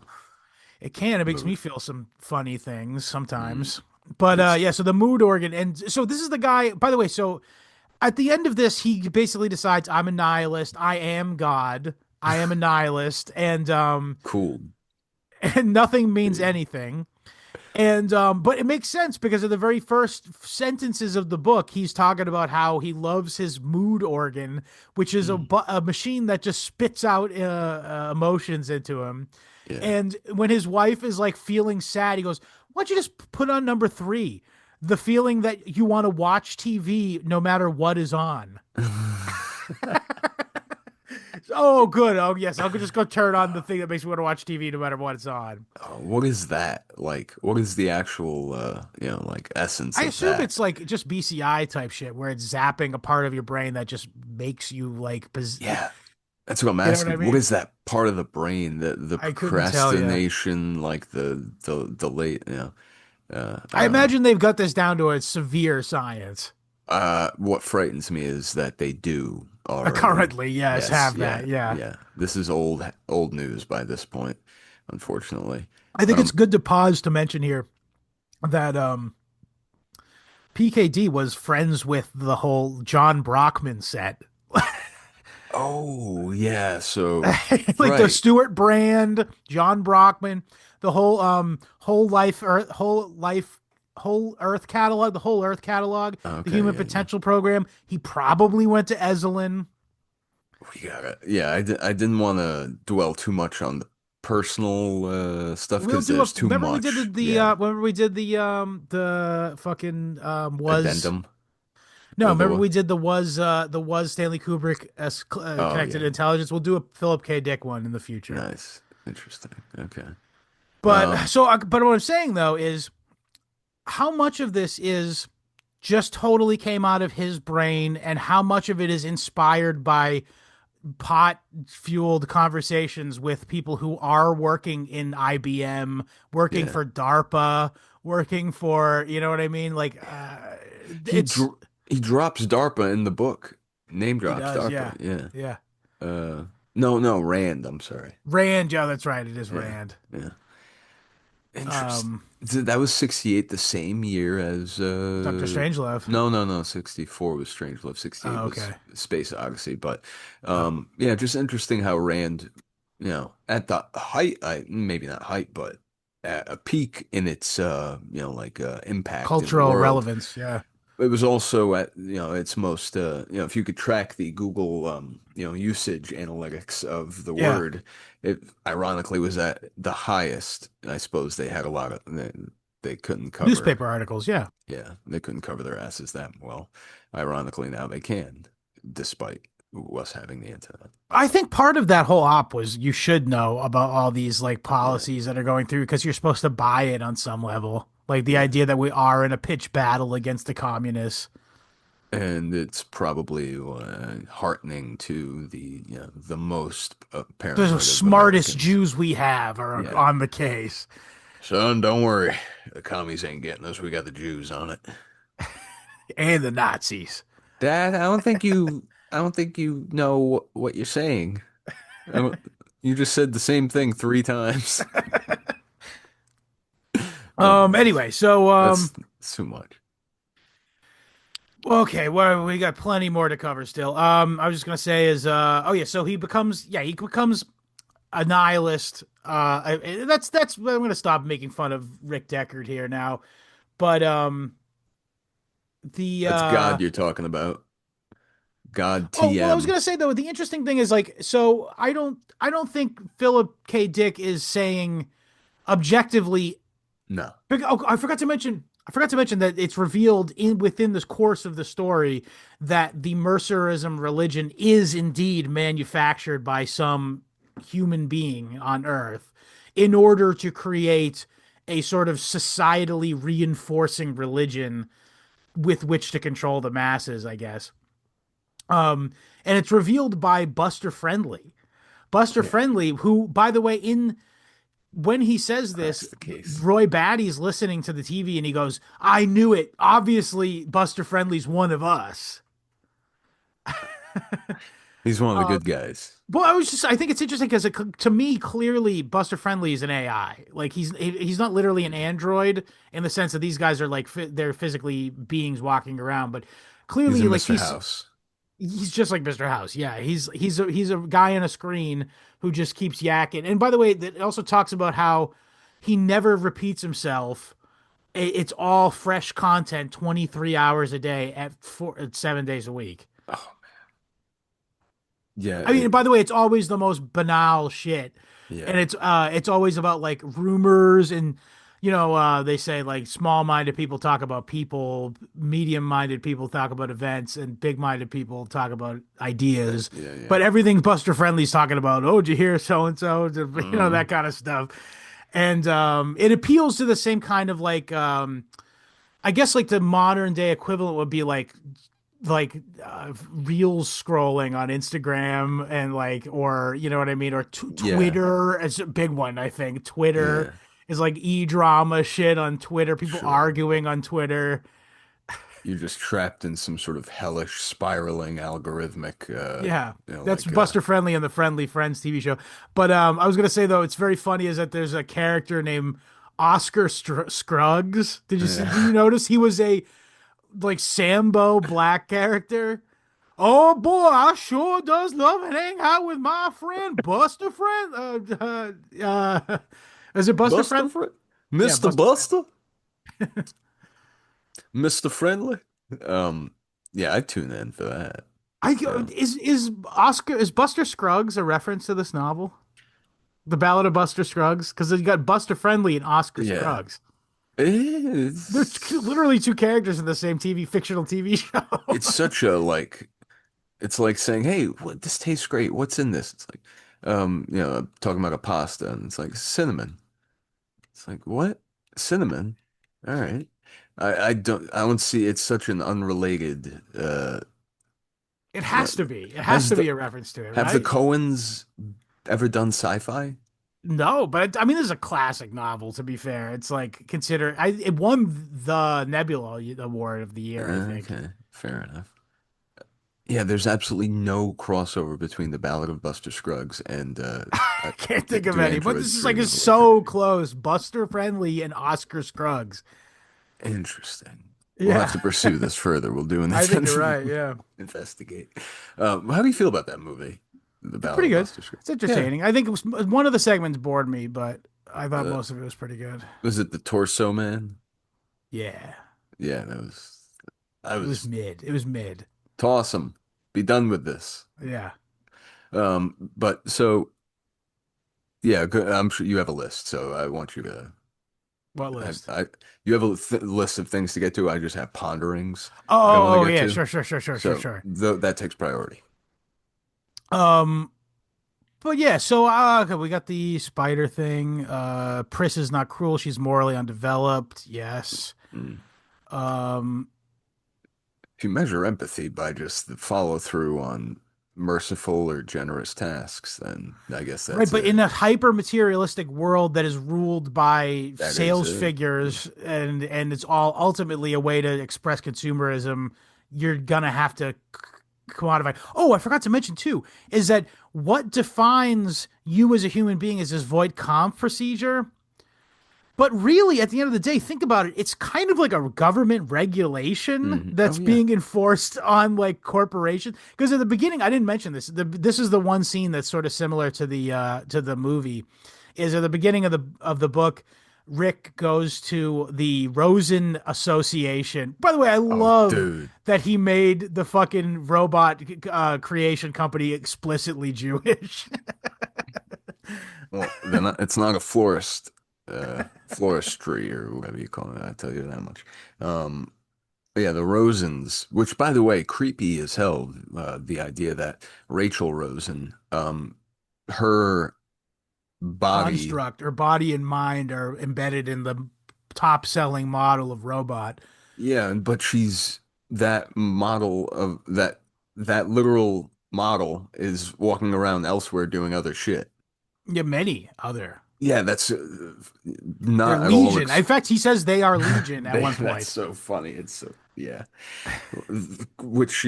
It can. It makes me mood. feel some funny things Mm. sometimes. But It's yeah, so the mood organ, and so this is the guy. By the way, so at the end of this, he basically decides, I'm a nihilist. I am God. I am a nihilist, and cool. and nothing means Yeah. anything. And but it makes sense because of the very first sentences of the book, he's talking about how he loves his mood organ, which is Mm. a machine that just spits out emotions into him. Yeah. And when his wife is like feeling sad, he goes, "Why don't you just put on number three, the feeling that you want to watch TV no matter what is on." Oh, good. Oh, yes. I'll just go turn on the thing that makes me want to watch TV no matter what it's on. What is that? Like, what is the actual, like essence I of assume that? it's like just BCI type shit where it's zapping a part of your brain that just makes you like, Yeah, that's what I'm you know what I asking. What mean? is that part of the brain? The I couldn't tell you. procrastination, like the late, I I don't know. imagine they've got this down to a severe science. What frightens me is that they do already. Currently, yes, Yes, have yeah, that. Yeah. yeah. This is old news by this point, unfortunately. I think it's Um, good to pause to mention here that PKD was friends with the whole John Brockman set. oh yeah, so Like the right. Stuart Brand, John Brockman, the whole Earth catalog, the whole Earth catalog, the Okay, Human yeah, yeah. Potential Program. He probably went to Esalen. We got it. Yeah, I didn't want to dwell too much on the personal stuff We'll because do a. there's too Remember we did much. Yeah. remember we did the fucking was Addendum. no, remember The we did the was Stanley Kubrick as oh connected yeah. intelligence. We'll do a Philip K. Dick one in the future. Nice. Interesting. Okay. But Um, but what I'm saying though is how much of this is just totally came out of his brain and how much of it is inspired by pot fueled conversations with people who are working in IBM, working yeah. for DARPA, working for, you know what I mean? Like, He it's, dro he drops DARPA in the book. Name he drops does. Yeah. DARPA. Yeah. Yeah. No, no, Rand, I'm sorry. Rand. Yeah, that's right. It is Yeah. Rand. Yeah. Interesting. Um, That was 68, the same year as Dr. Strangelove. no, 64 was Strangelove, 68 Oh, was okay. Space Odyssey. But Oh, yeah, just interesting how Rand, at the height, maybe not height, but at a peak in its like impact in the cultural world. relevance. Yeah. It was also at, its most, if you could track the Google, usage analytics of the Yeah. word, it ironically was at the highest. I suppose they had a lot of, they couldn't cover, Newspaper articles. Yeah. yeah, they couldn't cover their asses that well. Ironically, now they can, despite us having the internet. I think part of that whole op was you should know about all these like Yeah, policies that are going through because you're supposed to buy it on some level. Like the yeah. idea that we are in a pitched battle against the communists. And it's probably heartening to the most The paranoid of smartest Americans. Jews we have are Yeah. on the case. Son, don't worry. The commies ain't getting us. We got the Jews on it. And the Nazis. Dad, I don't think you know what you're saying. I don't- you just said the same thing 3 times. That's Anyway, so that's too much. okay, well we got plenty more to cover still. I was just gonna say is oh yeah, so he becomes a nihilist. That's I'm gonna stop making fun of Rick Deckard here now. But the That's God you're talking about. God oh well, I was TM. gonna say though, the interesting thing is like, so I don't think Philip K. Dick is saying objectively. No. Oh, I forgot to mention that it's revealed in within the course of the story that the Mercerism religion is indeed manufactured by some human being on Earth in order to create a sort of societally reinforcing religion with which to control the masses, I guess. And it's revealed by Buster Friendly. Buster Yeah, Friendly, who, by the way, in when he says this, cracks the case. Roy Batty's listening to the TV and he goes, "I knew it. Obviously, Buster Friendly's one of us." He's one of the good guys. Well, I think it's interesting because to me, clearly, Buster Friendly is an AI. Like he's not literally an android in the sense that these guys are like they're physically beings walking around, but He's a clearly, like Mr. he's House. he's just like Mr. House. Yeah, he's a guy on a screen who just keeps yakking. And by the way, that also talks about how he never repeats himself. It's all fresh content, 23 hours a day at 7 days a week. Oh, yeah, I mean, by the way, it's always the most banal shit, and yeah. it's always about like rumors and they say like small-minded people talk about people, medium-minded people talk about events, and big-minded people talk about ideas. Yeah, yeah. But everything Buster Friendly's talking about, oh, did you hear so and so, that Mm, kind of stuff, and it appeals to the same kind of like I guess like the modern day equivalent would be like reels scrolling on Instagram and like or you know what I mean or yeah, Twitter is a big one. I think Twitter yeah, is like e-drama shit on Twitter, people sure. arguing on Twitter. You're just trapped in some sort of hellish, spiraling algorithmic, Yeah, that's like, Buster Friendly and the Friendly Friends TV show. But I was gonna say though, it's very funny is that there's a character named Oscar Scruggs. Did you yeah. notice he was a like Sambo black character? Oh boy, I sure does love and hang out with my friend Buster Friend. Is it Buster Buster Friend? Friend? Yeah, Mr. Buster Friend. Buster? Mr. Friendly? Um, yeah, I tune in for that. I So, is Buster Scruggs a reference to this novel, The Ballad of Buster Scruggs? Because you got Buster Friendly and Oscar yeah. Scruggs. They're It's literally two characters in the same fictional TV show. it's such a like it's like saying, "Hey, what this tastes great. What's in this?" It's like, I'm talking about a pasta, and it's like cinnamon. It's like, what? Cinnamon? All right. I don't see it's such an unrelated It you know, has to be. It has has to the be a reference to it, have the right? Coens ever done sci-fi? No, but I mean, this is a classic novel. To be fair, it's like it won the Nebula Award of the year, I think. Okay, fair enough. Yeah, there's absolutely no crossover between the Ballad of Buster Scruggs and I can't think of Do any, but this Androids is like Dream is of Electric? so close. Buster Friendly and Oscar Scruggs. Interesting. We'll have Yeah, to pursue this further. We'll do an I think you're right. Yeah, investigate. How do you feel about that movie, The it's Ballad pretty of good. Buster Scruggs? It's Yeah. entertaining. I think it was one of the segments bored me, but I thought Uh, most of it was pretty good. was it the Torso Man? Yeah, Yeah, that was. I it was was mid. It was mid. toss him. Be done with this. Yeah. But so yeah, I'm sure you have a list. So I want you to. What list? You have a list of things to get to. I just have ponderings Oh, that I want to oh, get yeah, to. sure, sure, sure, sure, sure, So sure. that takes priority. Um, but yeah, so okay, we got the spider thing. Pris is not cruel. She's morally undeveloped. Yes. Mm. Um, If you measure empathy by just the follow through on merciful or generous tasks, then I guess right, that's but it. in a hyper materialistic world that is ruled by That is sales it. figures and it's all ultimately a way to express consumerism, you're gonna have to commodify. Oh, I forgot to mention too, is that what defines you as a human being is this void comp procedure. But really, at the end of the day, think about it. It's kind of like a government regulation Oh that's yeah. being enforced on like corporations. Because at the beginning, I didn't mention this. This is the one scene that's sort of similar to the movie. Is at the beginning of the book, Rick goes to the Rosen Association. By the way, I Oh love dude. that he made the fucking robot creation company explicitly Jewish. Well, then it's not a floristry or whatever you call it. I tell you that much. Um, yeah, the Rosens, which by the way, creepy as hell. The idea that Rachel Rosen, her body, Construct or body and mind are embedded in the top selling model of robot. yeah, but she's that model of that literal model is walking around elsewhere doing other shit. Yeah, many other. Yeah, that's They're not at all. Legion. In fact, he says they are Legion at one That's point. so funny. It's so yeah, which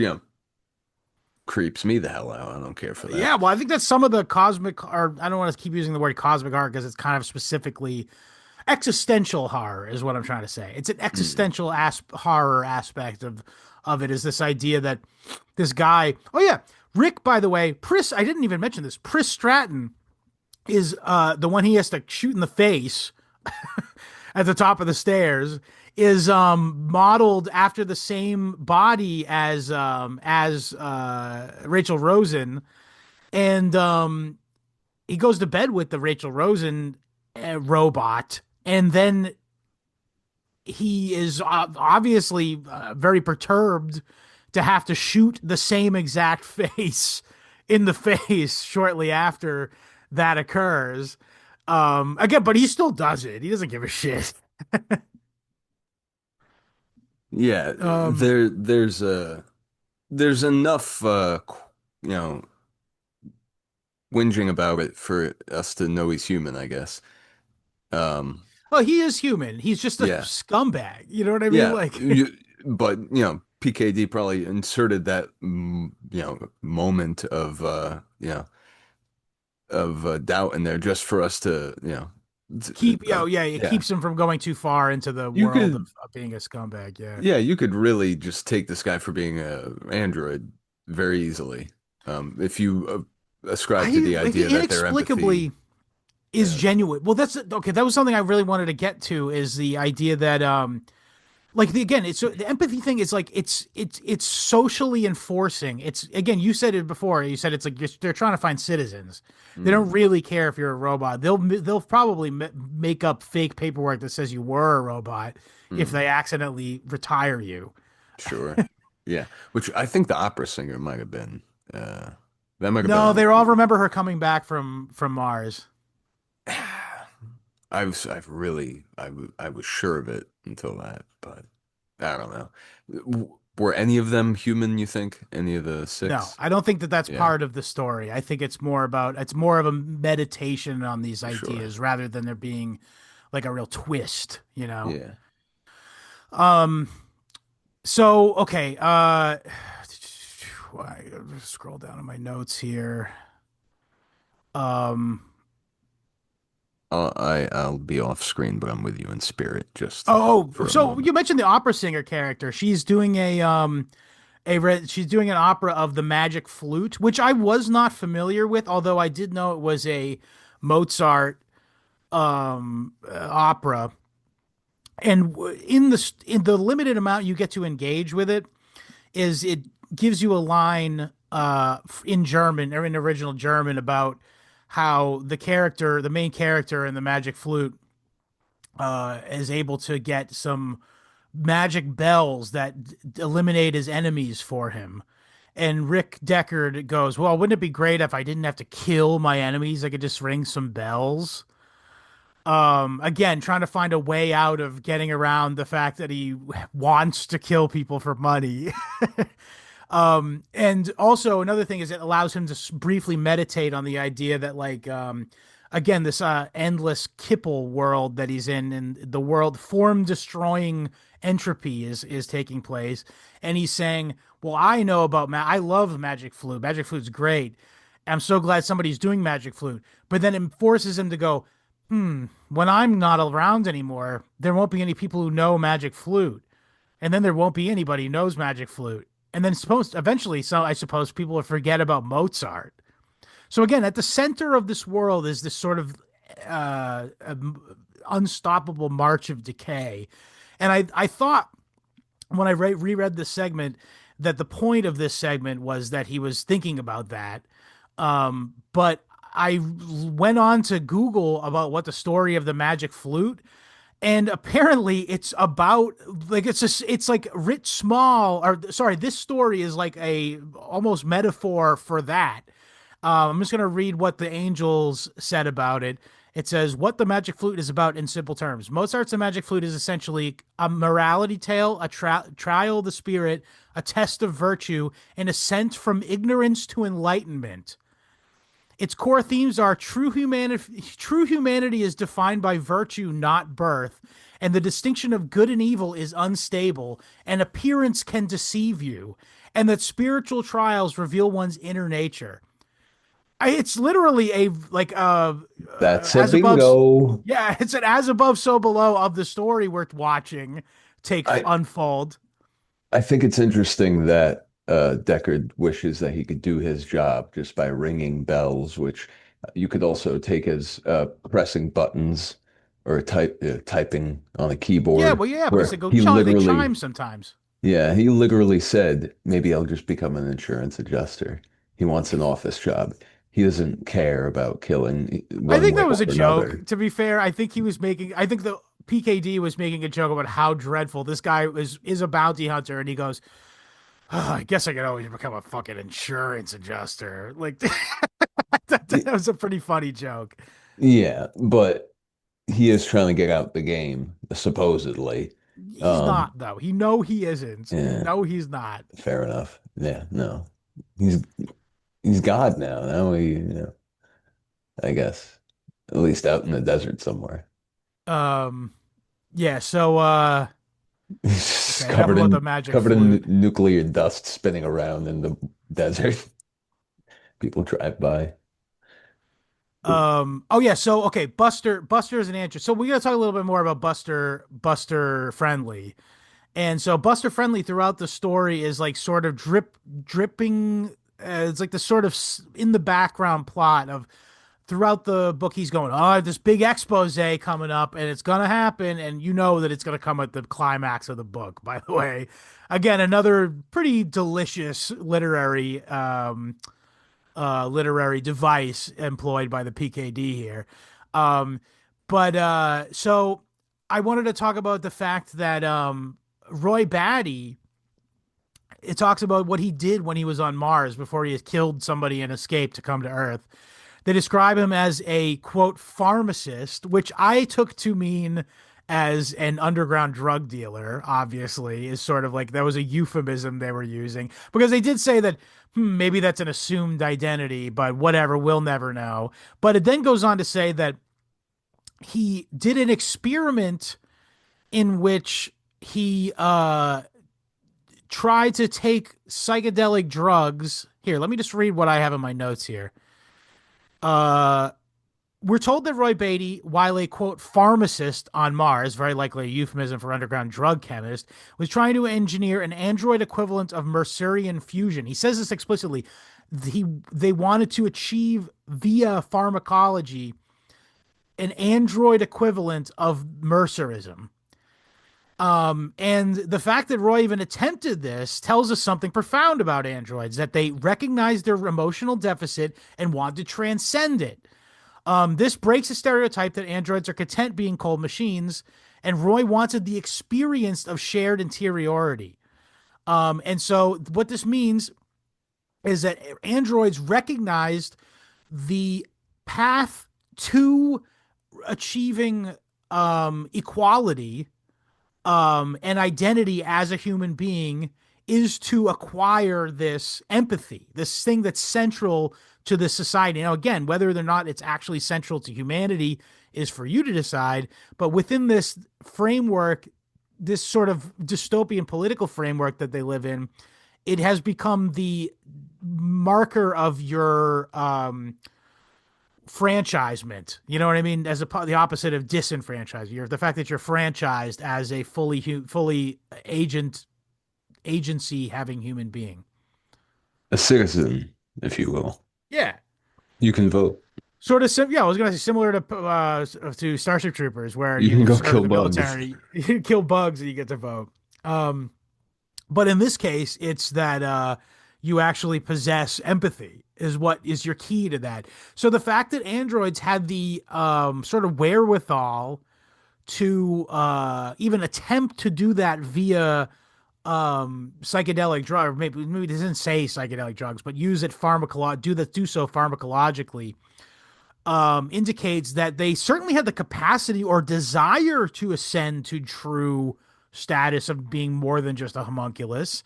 creeps me the hell out. I don't care for that. Yeah, well, I think that's some of the cosmic, or I don't want to keep using the word cosmic horror because it's kind of specifically existential horror, is what I'm trying to say. It's an Mm. existential horror aspect of it. Is this idea that this guy? Oh yeah, Rick. By the way, Pris. I didn't even mention this. Pris Stratton is the one he has to shoot in the face at the top of the stairs is modeled after the same body as Rachel Rosen, and he goes to bed with the Rachel Rosen robot, and then he is obviously very perturbed to have to shoot the same exact face in the face shortly after that occurs. Again, but he still does it. He doesn't give a shit. Yeah, Um, there's enough you know whinging about it for us to know he's human, I guess. Um, well, he is human. He's just a yeah, scumbag. You know what I mean? yeah. Like, But PKD probably inserted that moment of doubt in there just for us to yeah, it yeah. keeps him from going too far into the You world could of being a scumbag. Yeah. Yeah, you could really just take this guy for being a android very easily. If you ascribe to the Like, idea he that their empathy, inexplicably is yeah, genuine. Well, that's okay. That was something I really wanted to get to is the idea that like again, it's so the empathy thing is like it's socially enforcing. It's again, you said it before. You said it's like they're trying to find citizens. They don't mm, really care if you're a robot. They'll probably make up fake paperwork that says you were a robot if mm, they accidentally retire you. sure, yeah. Which I think the opera singer might have been. Uh, that might have No, been. they all remember her coming back from Mars. I was sure of it until that, but I don't know. Were any of them human, you think? Any of the No, six? I don't think that that's Yeah, part of the story. I think it's more of a meditation on these sure. ideas rather than there being like a real twist, you know. Yeah. Um so okay, I'll scroll down in my notes here. Um, I'll be off screen, but I'm with you in spirit just for a so moment. you mentioned the opera singer character. She's doing she's doing an opera of the Magic Flute, which I was not familiar with, although I did know it was a Mozart opera. And in the limited amount you get to engage with it is it gives you a line in German or in original German about how the main character in the Magic Flute is able to get some magic bells that eliminate his enemies for him. And Rick Deckard goes, "Well, wouldn't it be great if I didn't have to kill my enemies? I could just ring some bells." Again, trying to find a way out of getting around the fact that he wants to kill people for money. And also another thing is it allows him to briefly meditate on the idea that again, this endless Kipple world that he's in, and the world form destroying entropy is taking place. And he's saying, well, I know about I love Magic Flute. Magic Flute's great. I'm so glad somebody's doing Magic Flute. But then it forces him to go, when I'm not around anymore, there won't be any people who know Magic Flute, and then there won't be anybody who knows Magic Flute, and then supposed eventually, so I suppose people will forget about Mozart. So again, at the center of this world is this sort of unstoppable march of decay, and I thought when I reread this segment that the point of this segment was that he was thinking about that, but I went on to Google about what the story of the Magic Flute, and apparently it's about it's like writ small, or sorry, this story is like a almost metaphor for that. I'm just gonna read what the angels said about it. It says what the Magic Flute is about in simple terms. Mozart's The Magic Flute is essentially a morality tale, a trial of the spirit, a test of virtue, an ascent from ignorance to enlightenment. Its core themes are true humanity. True humanity is defined by virtue, not birth, and the distinction of good and evil is unstable, and appearance can deceive you, and that spiritual trials reveal one's inner nature. It's literally a That's a as above, bingo. yeah, it's an as above, so below of the story worth watching take I unfold. I think it's interesting that Deckard wishes that he could do his job just by ringing bells, which you could also take as pressing buttons or typing on a Yeah, keyboard, well, yeah, because where he they chime literally, sometimes. yeah, he literally said, maybe I'll just become an insurance adjuster. He wants an office job. He doesn't care about killing I one think way that was a or another. joke. To be fair, I think he was making. I think the PKD was making a joke about how dreadful this guy is a bounty hunter, and he goes, oh, "I guess I could always become a fucking insurance adjuster." Like that Y- was a pretty funny joke. Yeah, but he is trying to get out the game, supposedly. He's Um, not though. He isn't. You yeah. know he's not. Fair enough. Yeah, no. He's he's God now. Now I guess. At least out in the desert somewhere. Um, yeah. So, He's okay. Enough about the magic covered in flute. nuclear dust spinning around in the desert. People drive by. Oh yeah. So okay, Buster is an answer. So we got to talk a little bit more about Buster Friendly. And so Buster Friendly throughout the story is like sort of dripping. It's like the sort of in the background plot of throughout the book. He's going, oh, I have this big expose coming up, and it's gonna happen, and you know that it's gonna come at the climax of the book. By the way, again, another pretty delicious literary device employed by the PKD here. Um, but so I wanted to talk about the fact that Roy Batty, it talks about what he did when he was on Mars before he had killed somebody and escaped to come to Earth. They describe him as a quote pharmacist, which I took to mean as an underground drug dealer, obviously, is sort of like that was a euphemism they were using because they did say that maybe that's an assumed identity, but whatever, we'll never know. But it then goes on to say that he did an experiment in which he try to take psychedelic drugs. Here, let me just read what I have in my notes here. Uh, we're told that Roy Beatty, while a quote pharmacist on Mars, very likely a euphemism for underground drug chemist, was trying to engineer an android equivalent of Mercurian fusion. He says this explicitly. They wanted to achieve via pharmacology an android equivalent of Mercerism. And the fact that Roy even attempted this tells us something profound about androids, that they recognize their emotional deficit and want to transcend it. This breaks the stereotype that androids are content being cold machines, and Roy wanted the experience of shared interiority. And so what this means is that androids recognized the path to achieving equality and identity as a human being is to acquire this empathy, this thing that's central to the society. Now, again, whether or not it's actually central to humanity is for you to decide. But within this framework, this sort of dystopian political framework that they live in, it has become the marker of your franchisement. You know what I mean? As the opposite of disenfranchised. You're the fact that you're franchised as a fully agency having human being. A citizen, if you will. Yeah. You can vote. Sort of, yeah. I was gonna say similar to Starship Troopers, where You you can go serve in kill the bugs. military, you kill bugs, and you get to vote. But in this case, it's that you actually possess empathy is what is your key to that. So the fact that androids had the sort of wherewithal to even attempt to do that via psychedelic drug, or maybe it doesn't say psychedelic drugs, but use it do so pharmacologically, indicates that they certainly had the capacity or desire to ascend to true status of being more than just a homunculus.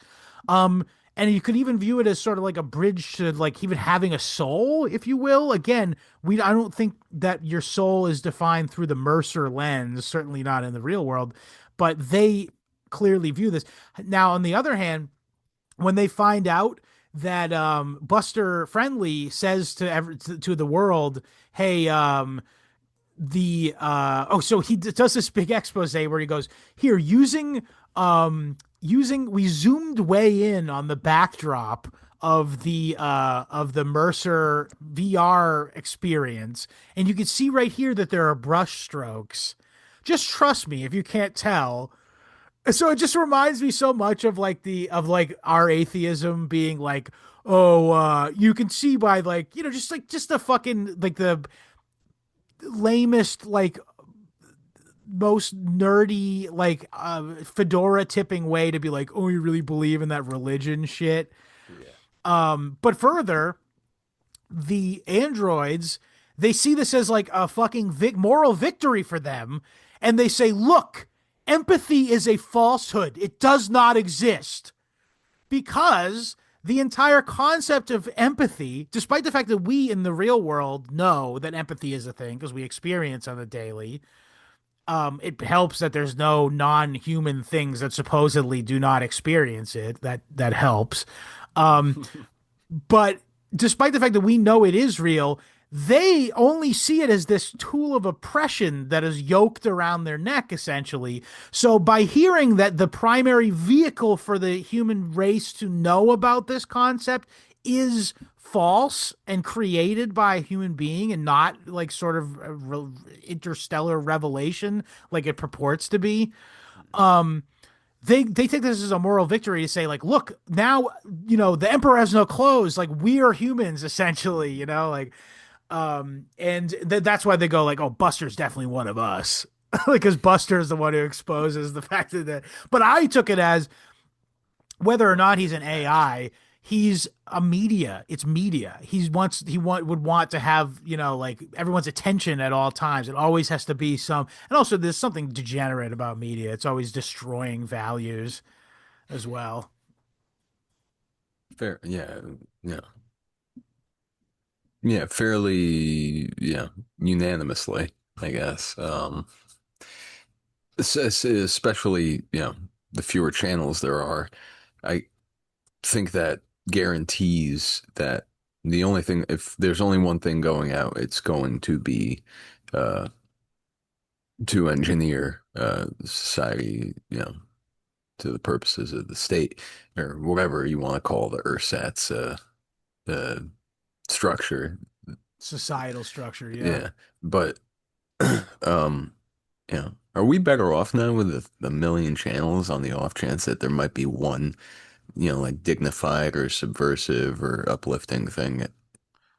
And you could even view it as sort of like a bridge to like even having a soul, if you will. Again, I don't think that your soul is defined through the Mercer lens, certainly not in the real world, but they clearly view this. Now, on the other hand, when they find out that Buster Friendly says to the world, "Hey, so he does this big expose where he goes, here, we zoomed way in on the backdrop of the Mercer VR experience, and you can see right here that there are brush strokes. Just trust me if you can't tell." So it just reminds me so much of like our atheism being like, oh, you can see by like, just the fucking like the lamest, like most nerdy, like fedora tipping way to be like, oh, you really believe in that religion shit. But further, the androids, they see this as like a fucking moral victory for them, and they say, look, empathy is a falsehood. It does not exist. Because the entire concept of empathy, despite the fact that we in the real world know that empathy is a thing because we experience on the daily, it helps that there's no non-human things that supposedly do not experience it. That helps. But despite the fact that we know it is real, they only see it as this tool of oppression that is yoked around their neck, essentially. So by hearing that the primary vehicle for the human race to know about this concept is false and created by a human being and not like sort of interstellar revelation like it purports to be, they take this as a moral victory to say like, look, now, the emperor has no clothes, like we are humans essentially, like, and that's why they go like, oh, Buster's definitely one of us. Because Buster is the one who exposes the fact that, but I took it as whether or not he's an AI, he's a media. It's media. Would want to have, like everyone's attention at all times. It always has to be and also there's something degenerate about media. It's always destroying values as well. Fair, yeah, yeah, yeah, fairly, yeah, unanimously, I guess. Especially, the fewer channels there are. I think that guarantees that the only thing, if there's only one thing going out, it's going to be uh, to engineer society, to the purposes of the state or whatever you want to call the ersatz uh, structure. Societal structure, yeah. Yeah, but um, are we better off now with the million channels on the off chance that there might be one, like dignified or subversive or uplifting thing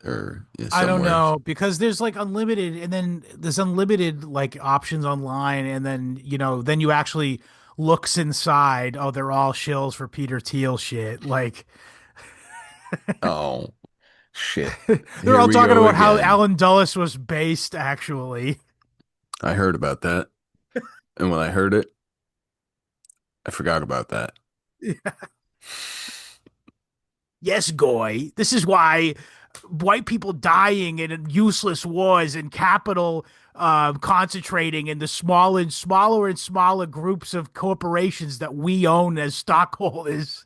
or I don't somewhere? know because there's like unlimited, and then there's unlimited like options online, and then then you actually looks inside. Oh, they're all shills for Peter Thiel shit. Like Oh, shit. they're Here all we talking go about how again. Alan Dulles was based, actually. I heard about that. And when I heard it, I forgot about that. Yes, Goy. This is why white people dying in useless wars and capital concentrating in the smaller and smaller groups of corporations that we own as stockholders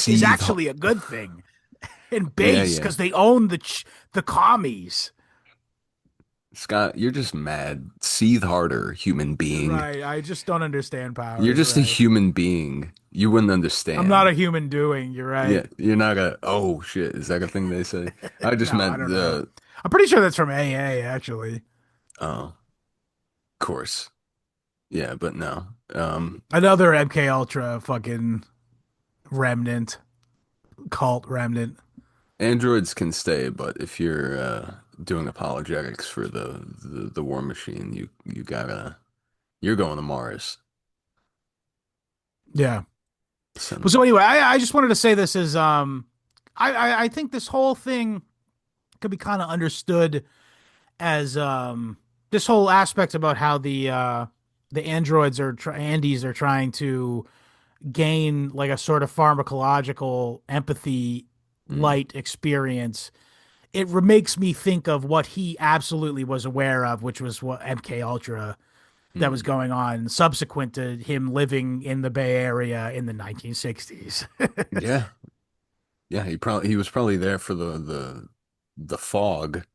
is Seethe. actually a good thing. And Yeah, base yeah. because they own the commies. Scott, you're just mad. Seethe harder, human You're being. right. I just don't understand You're power. You're just a right. human being. You wouldn't I'm not understand. a human doing. You're Yeah, right. you're not a, oh shit, is that a thing they say? I just No, I meant don't know. I'm pretty sure that's from AA, actually. oh, of course. Yeah, but no. Another MK Ultra fucking remnant, cult remnant. Androids can stay, but if you're doing apologetics for the war machine, you gotta you're going to Mars. Yeah. Well, Send so anyway, I just wanted to say this is I think this whole thing could be kind of understood as this whole aspect about how the androids Andes are trying to gain like a sort of pharmacological empathy mm, light experience. Makes me think of what he absolutely was aware of, which was what MK Ultra that was mm. going on subsequent to him living in the Bay Area in the 1960s. Yeah. Yeah, he was probably there for the fog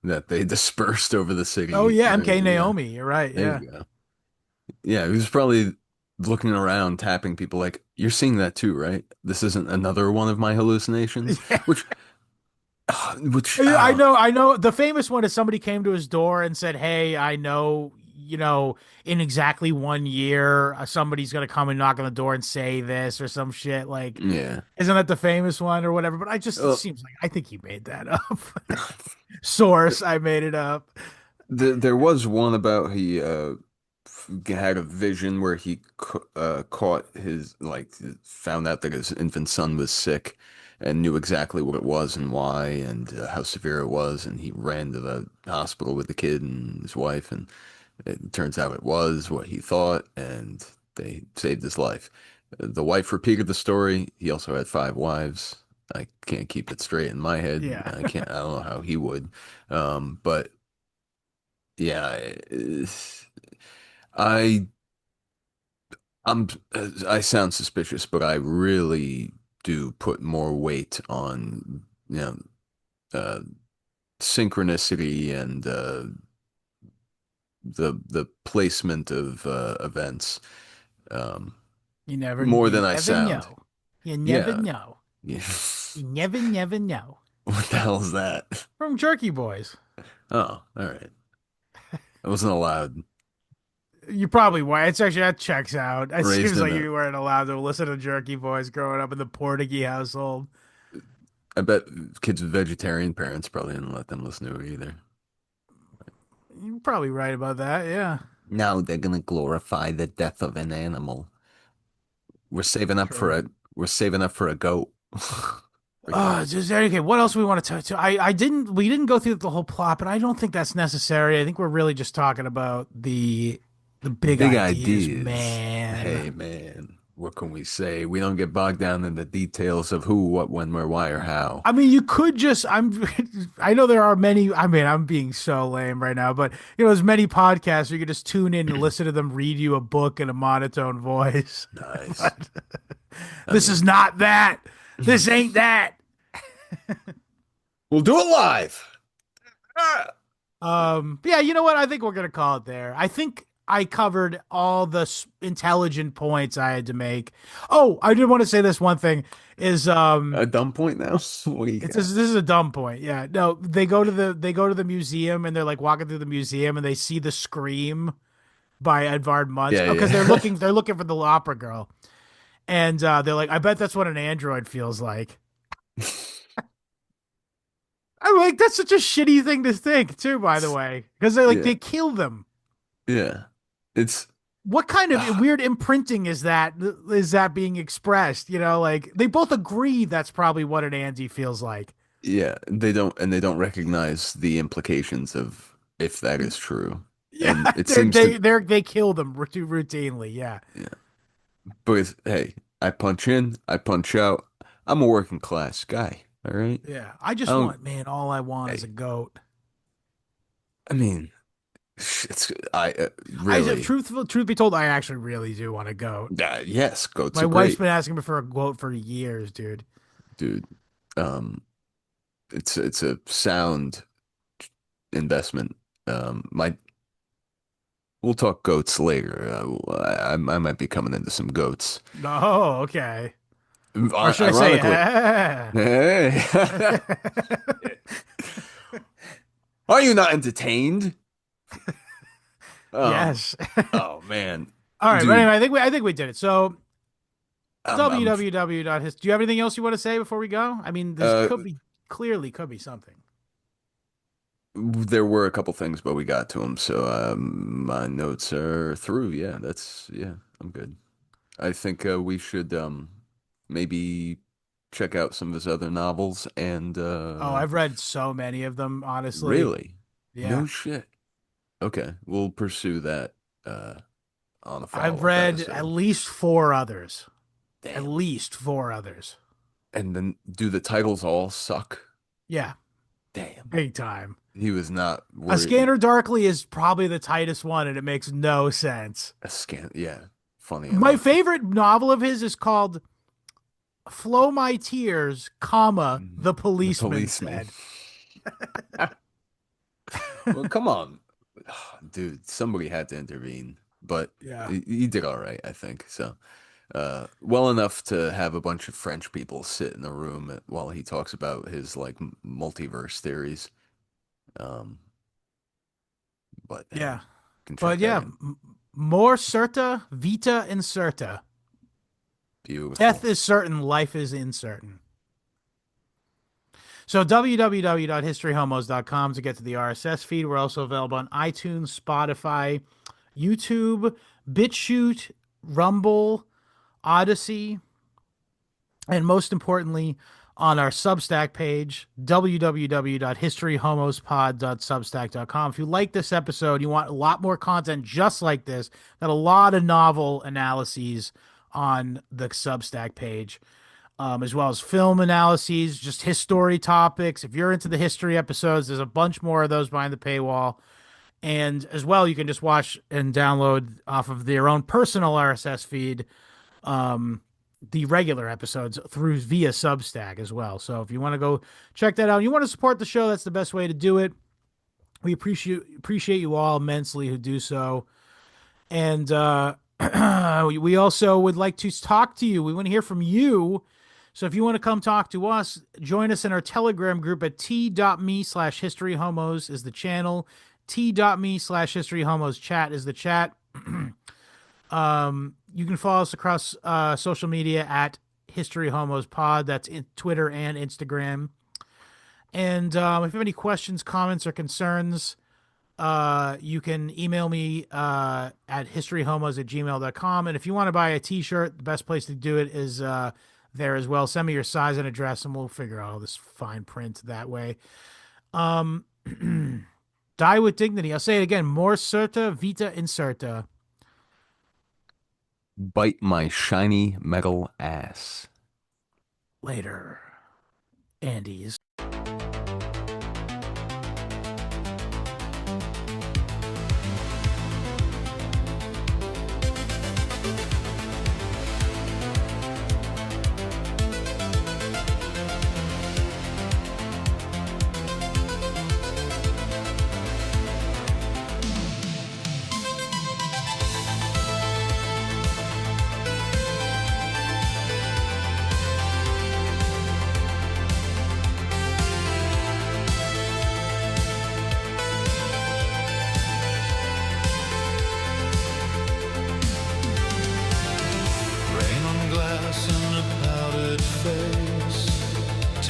that they dispersed over the Oh city. yeah, MK Yeah, Naomi, you're right. there Yeah. you go. Yeah, he was probably looking around, tapping people like, "You're seeing that too, right? This isn't another one of my hallucinations." Yeah. Which, I know. The famous one is somebody came to his door and said, "Hey, I know, in exactly 1 year, somebody's gonna come and knock on the door and say this or some shit." Like, yeah. isn't that the famous one or whatever? But it Oh, seems like I think he made that up. Source, I made it up. there was one about he had a vision where he caught his like found out that his infant son was sick and knew exactly what it was and why and how severe it was and he ran to the hospital with the kid and his wife and it turns out it was what he thought and they saved his life. The wife repeated the story. He also had five wives. I can't keep it straight in my head. Yeah. I don't know how he would. But yeah, I I'm I sound suspicious, but I really do put more weight on, uh, synchronicity and the placement of events um, more You than I never sound. know. You never Yeah. know. Yeah. You never know. What the hell is that? From Jerky Boys. Oh, all right. I wasn't allowed. You probably were. It's actually that checks out. It Raised seems in like a. you weren't allowed to listen to Jerky Boys growing up in the Portuguese household. I bet kids with vegetarian parents probably didn't let them listen to it either. You're probably right about that. Yeah, Now they're gonna glorify the death of an animal. We're saving up for true. a we're saving up for a goat. Just okay. What else we want to touch? We didn't go through the whole plot, but I don't think that's necessary. I think we're really just talking about the big Big ideas, ideas. man. Hey man, what can we say? We don't get bogged down in the details of who, what, when, where, why, or how. I mean, you could just. I know there are many. I mean, I'm being so lame right now, but there's many podcasts where you could just tune in and listen to them read you a book in a monotone voice. Nice. But I This is mean, not that. This ain't that. we'll do it live. Ah! Yeah, you know what? I think we're gonna call it there. I think I covered all the intelligent points I had to make. Oh, I did want to say this one thing is A dumb point now. What do you it's got? this is a dumb point. Yeah. No, they go to the museum and they're like walking through the museum and they see the Scream by Edvard Munch. Yeah, Oh, because they're yeah. looking for the opera girl. And they're like, I bet that's what an android feels like. I'm like, that's such a shitty thing to think, too, by the way. Because Yeah, they kill them. yeah. It's What kind of ah, weird imprinting is that being expressed? Like they both agree that's probably what an Andy feels like. yeah. They don't recognize the implications of if that is true. Yeah, And it they seems to, they they kill them routinely. Yeah, yeah. But hey, I punch in, I punch out. I'm a working class guy. All right. yeah. I I just don't. want, man, all I want is a Hey, goat. I mean, it's I I really. truth be told, I actually really do want a goat. Yes, goats My are wife's great, been asking me for a goat for years, dude. dude. Um, it's a sound investment. My we'll talk goats later. I might be coming into some goats. Oh, okay. Or should I say, Ironically, hey, are you not entertained? Um, yes. oh man, All right, but dude, anyway, I think we did it. So I'm www.his. Do you have anything else you want to say before we go? I mean, this uh, could be something. there were a couple things, but we got to them, so my notes are through. Yeah, I'm good. I think we should maybe check out some of his other novels and Oh, I've read so many of them, honestly. really, Yeah. no shit. Okay, we'll pursue that uh on a I've follow-up read at episode. least four others. At Damn. least four others. And then do the titles all suck? Yeah, Damn. big time. He was not A worried. Scanner Darkly is probably the tightest one, and it makes no sense. A scan. Yeah. Funny My enough. favorite novel of his is called Flow My Tears, comma, the The policeman policeman. said. Well, come on. Dude, somebody had to intervene, but Yeah. he did all right, I think. So, well enough to have a bunch of French people sit in a room while he talks about his like multiverse theories. Um, but hey, Yeah. can check But that yeah, in. more certa, vita incerta. Death Beautiful. is certain, life is uncertain. So www.historyhomos.com to get to the RSS feed. We're also available on iTunes, Spotify, YouTube, BitChute, Rumble, Odyssey, and most importantly, on our Substack page, www.historyhomospod.substack.com. If you like this episode, you want a lot more content just like this, got a lot of novel analyses on the Substack page, as well as film analyses, just history topics. If you're into the history episodes, there's a bunch more of those behind the paywall. And as well, you can just watch and download off of their own personal RSS feed the regular episodes through via Substack as well. So if you want to go check that out, you want to support the show, that's the best way to do it. We appreciate you all immensely who do so. And we also would like to talk to you. We want to hear from you. So if you want to come talk to us, join us in our Telegram group at t.me/historyhomos is the channel. T.me/historyhomos chat is the chat. You can follow us across social media at History Homos Pod. That's in Twitter and Instagram. And if you have any questions, comments, or concerns, you can email me at historyhomos@gmail.com. And if you want to buy a t-shirt, the best place to do it is there as well. Send me your size and address, and we'll figure out all this fine print that way. Die with dignity. I'll say it again. More certa, vita incerta. Bite my shiny metal ass. Later, Andes.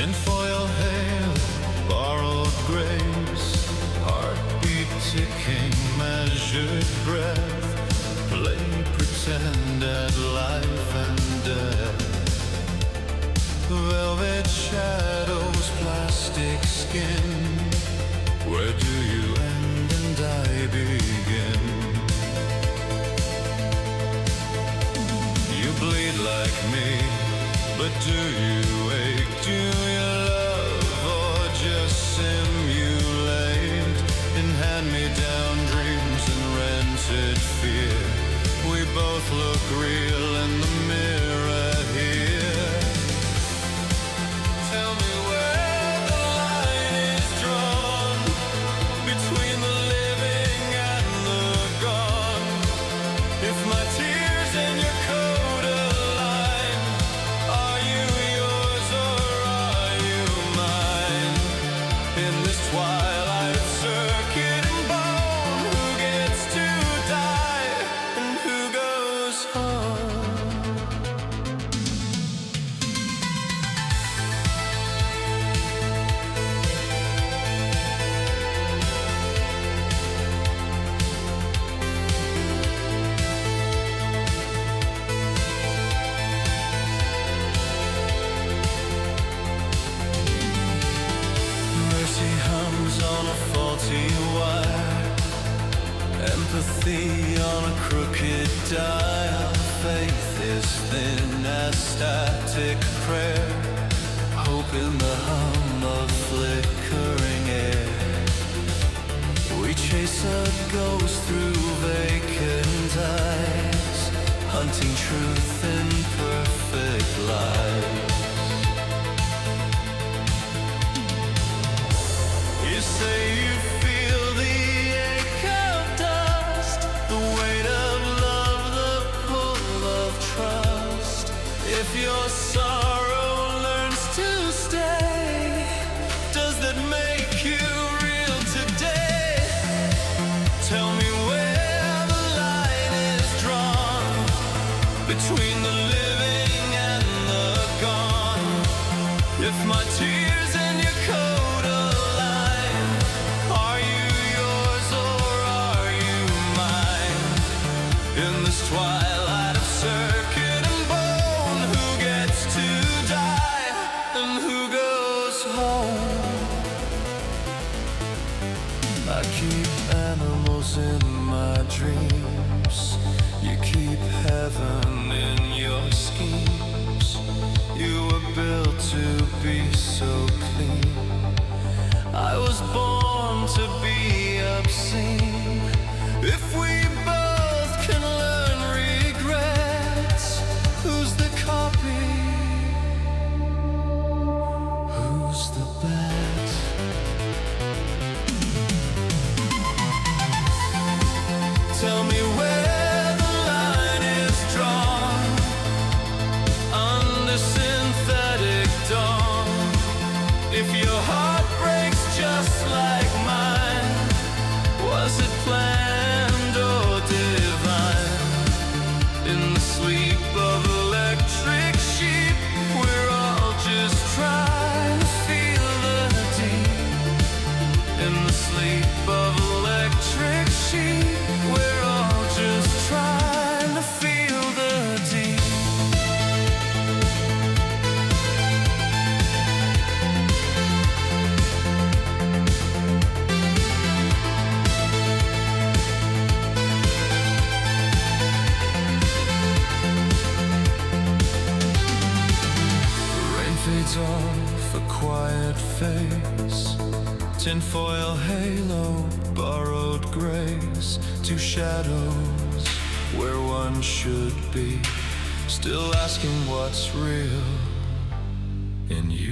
Tinfoil hail, borrowed grace, heartbeat ticking, measured breath, play pretend at life and death. Velvet shadows, plastic skin, where do you end and I begin? You bleed like me, but do you ache? Do you love or just simulate? In hand-me-down dreams and rented fear, we both look real in the mirror here. Tell me where the line is drawn between the living and the gone. If my tears and your coat align, are you yours or are you mine? In this twilight circuit and bone, who gets to die and who goes home? Mercy hums on a faulty wire, empathy on a crooked dial. Faith is thin as static prayer, hope in the hum of flickering air. We chase a ghost through vacant eyes, hunting truth in perfect lies. You say you feel the ache of dust, the weight of love, the pull of trust. If your sorrow learns to stay, does that make you real today? Tell me where the line is drawn between the living and the gone. If my tears and your coat align, are you yours or are you mine? In this twilight of circuit and bone, who gets to die and who goes home? I keep animals in my dreams, you keep heaven in your schemes. You were built to be so clean. I was born to be obscene. If we both can learn regrets, who's the copy? Who's the bet? Tell me where the line is drawn under synthetic dawn. If your heart breaks just like mine, was it planned or divine? In the sleep of electric sheep, we're all just trying to feel the deep. In the sleep of electric sheep, we're all just trying to feel the deep. Rain fades off a quiet face, tinfoil halo, borrowed grace, two shadows where one should be, still asking what's real in you.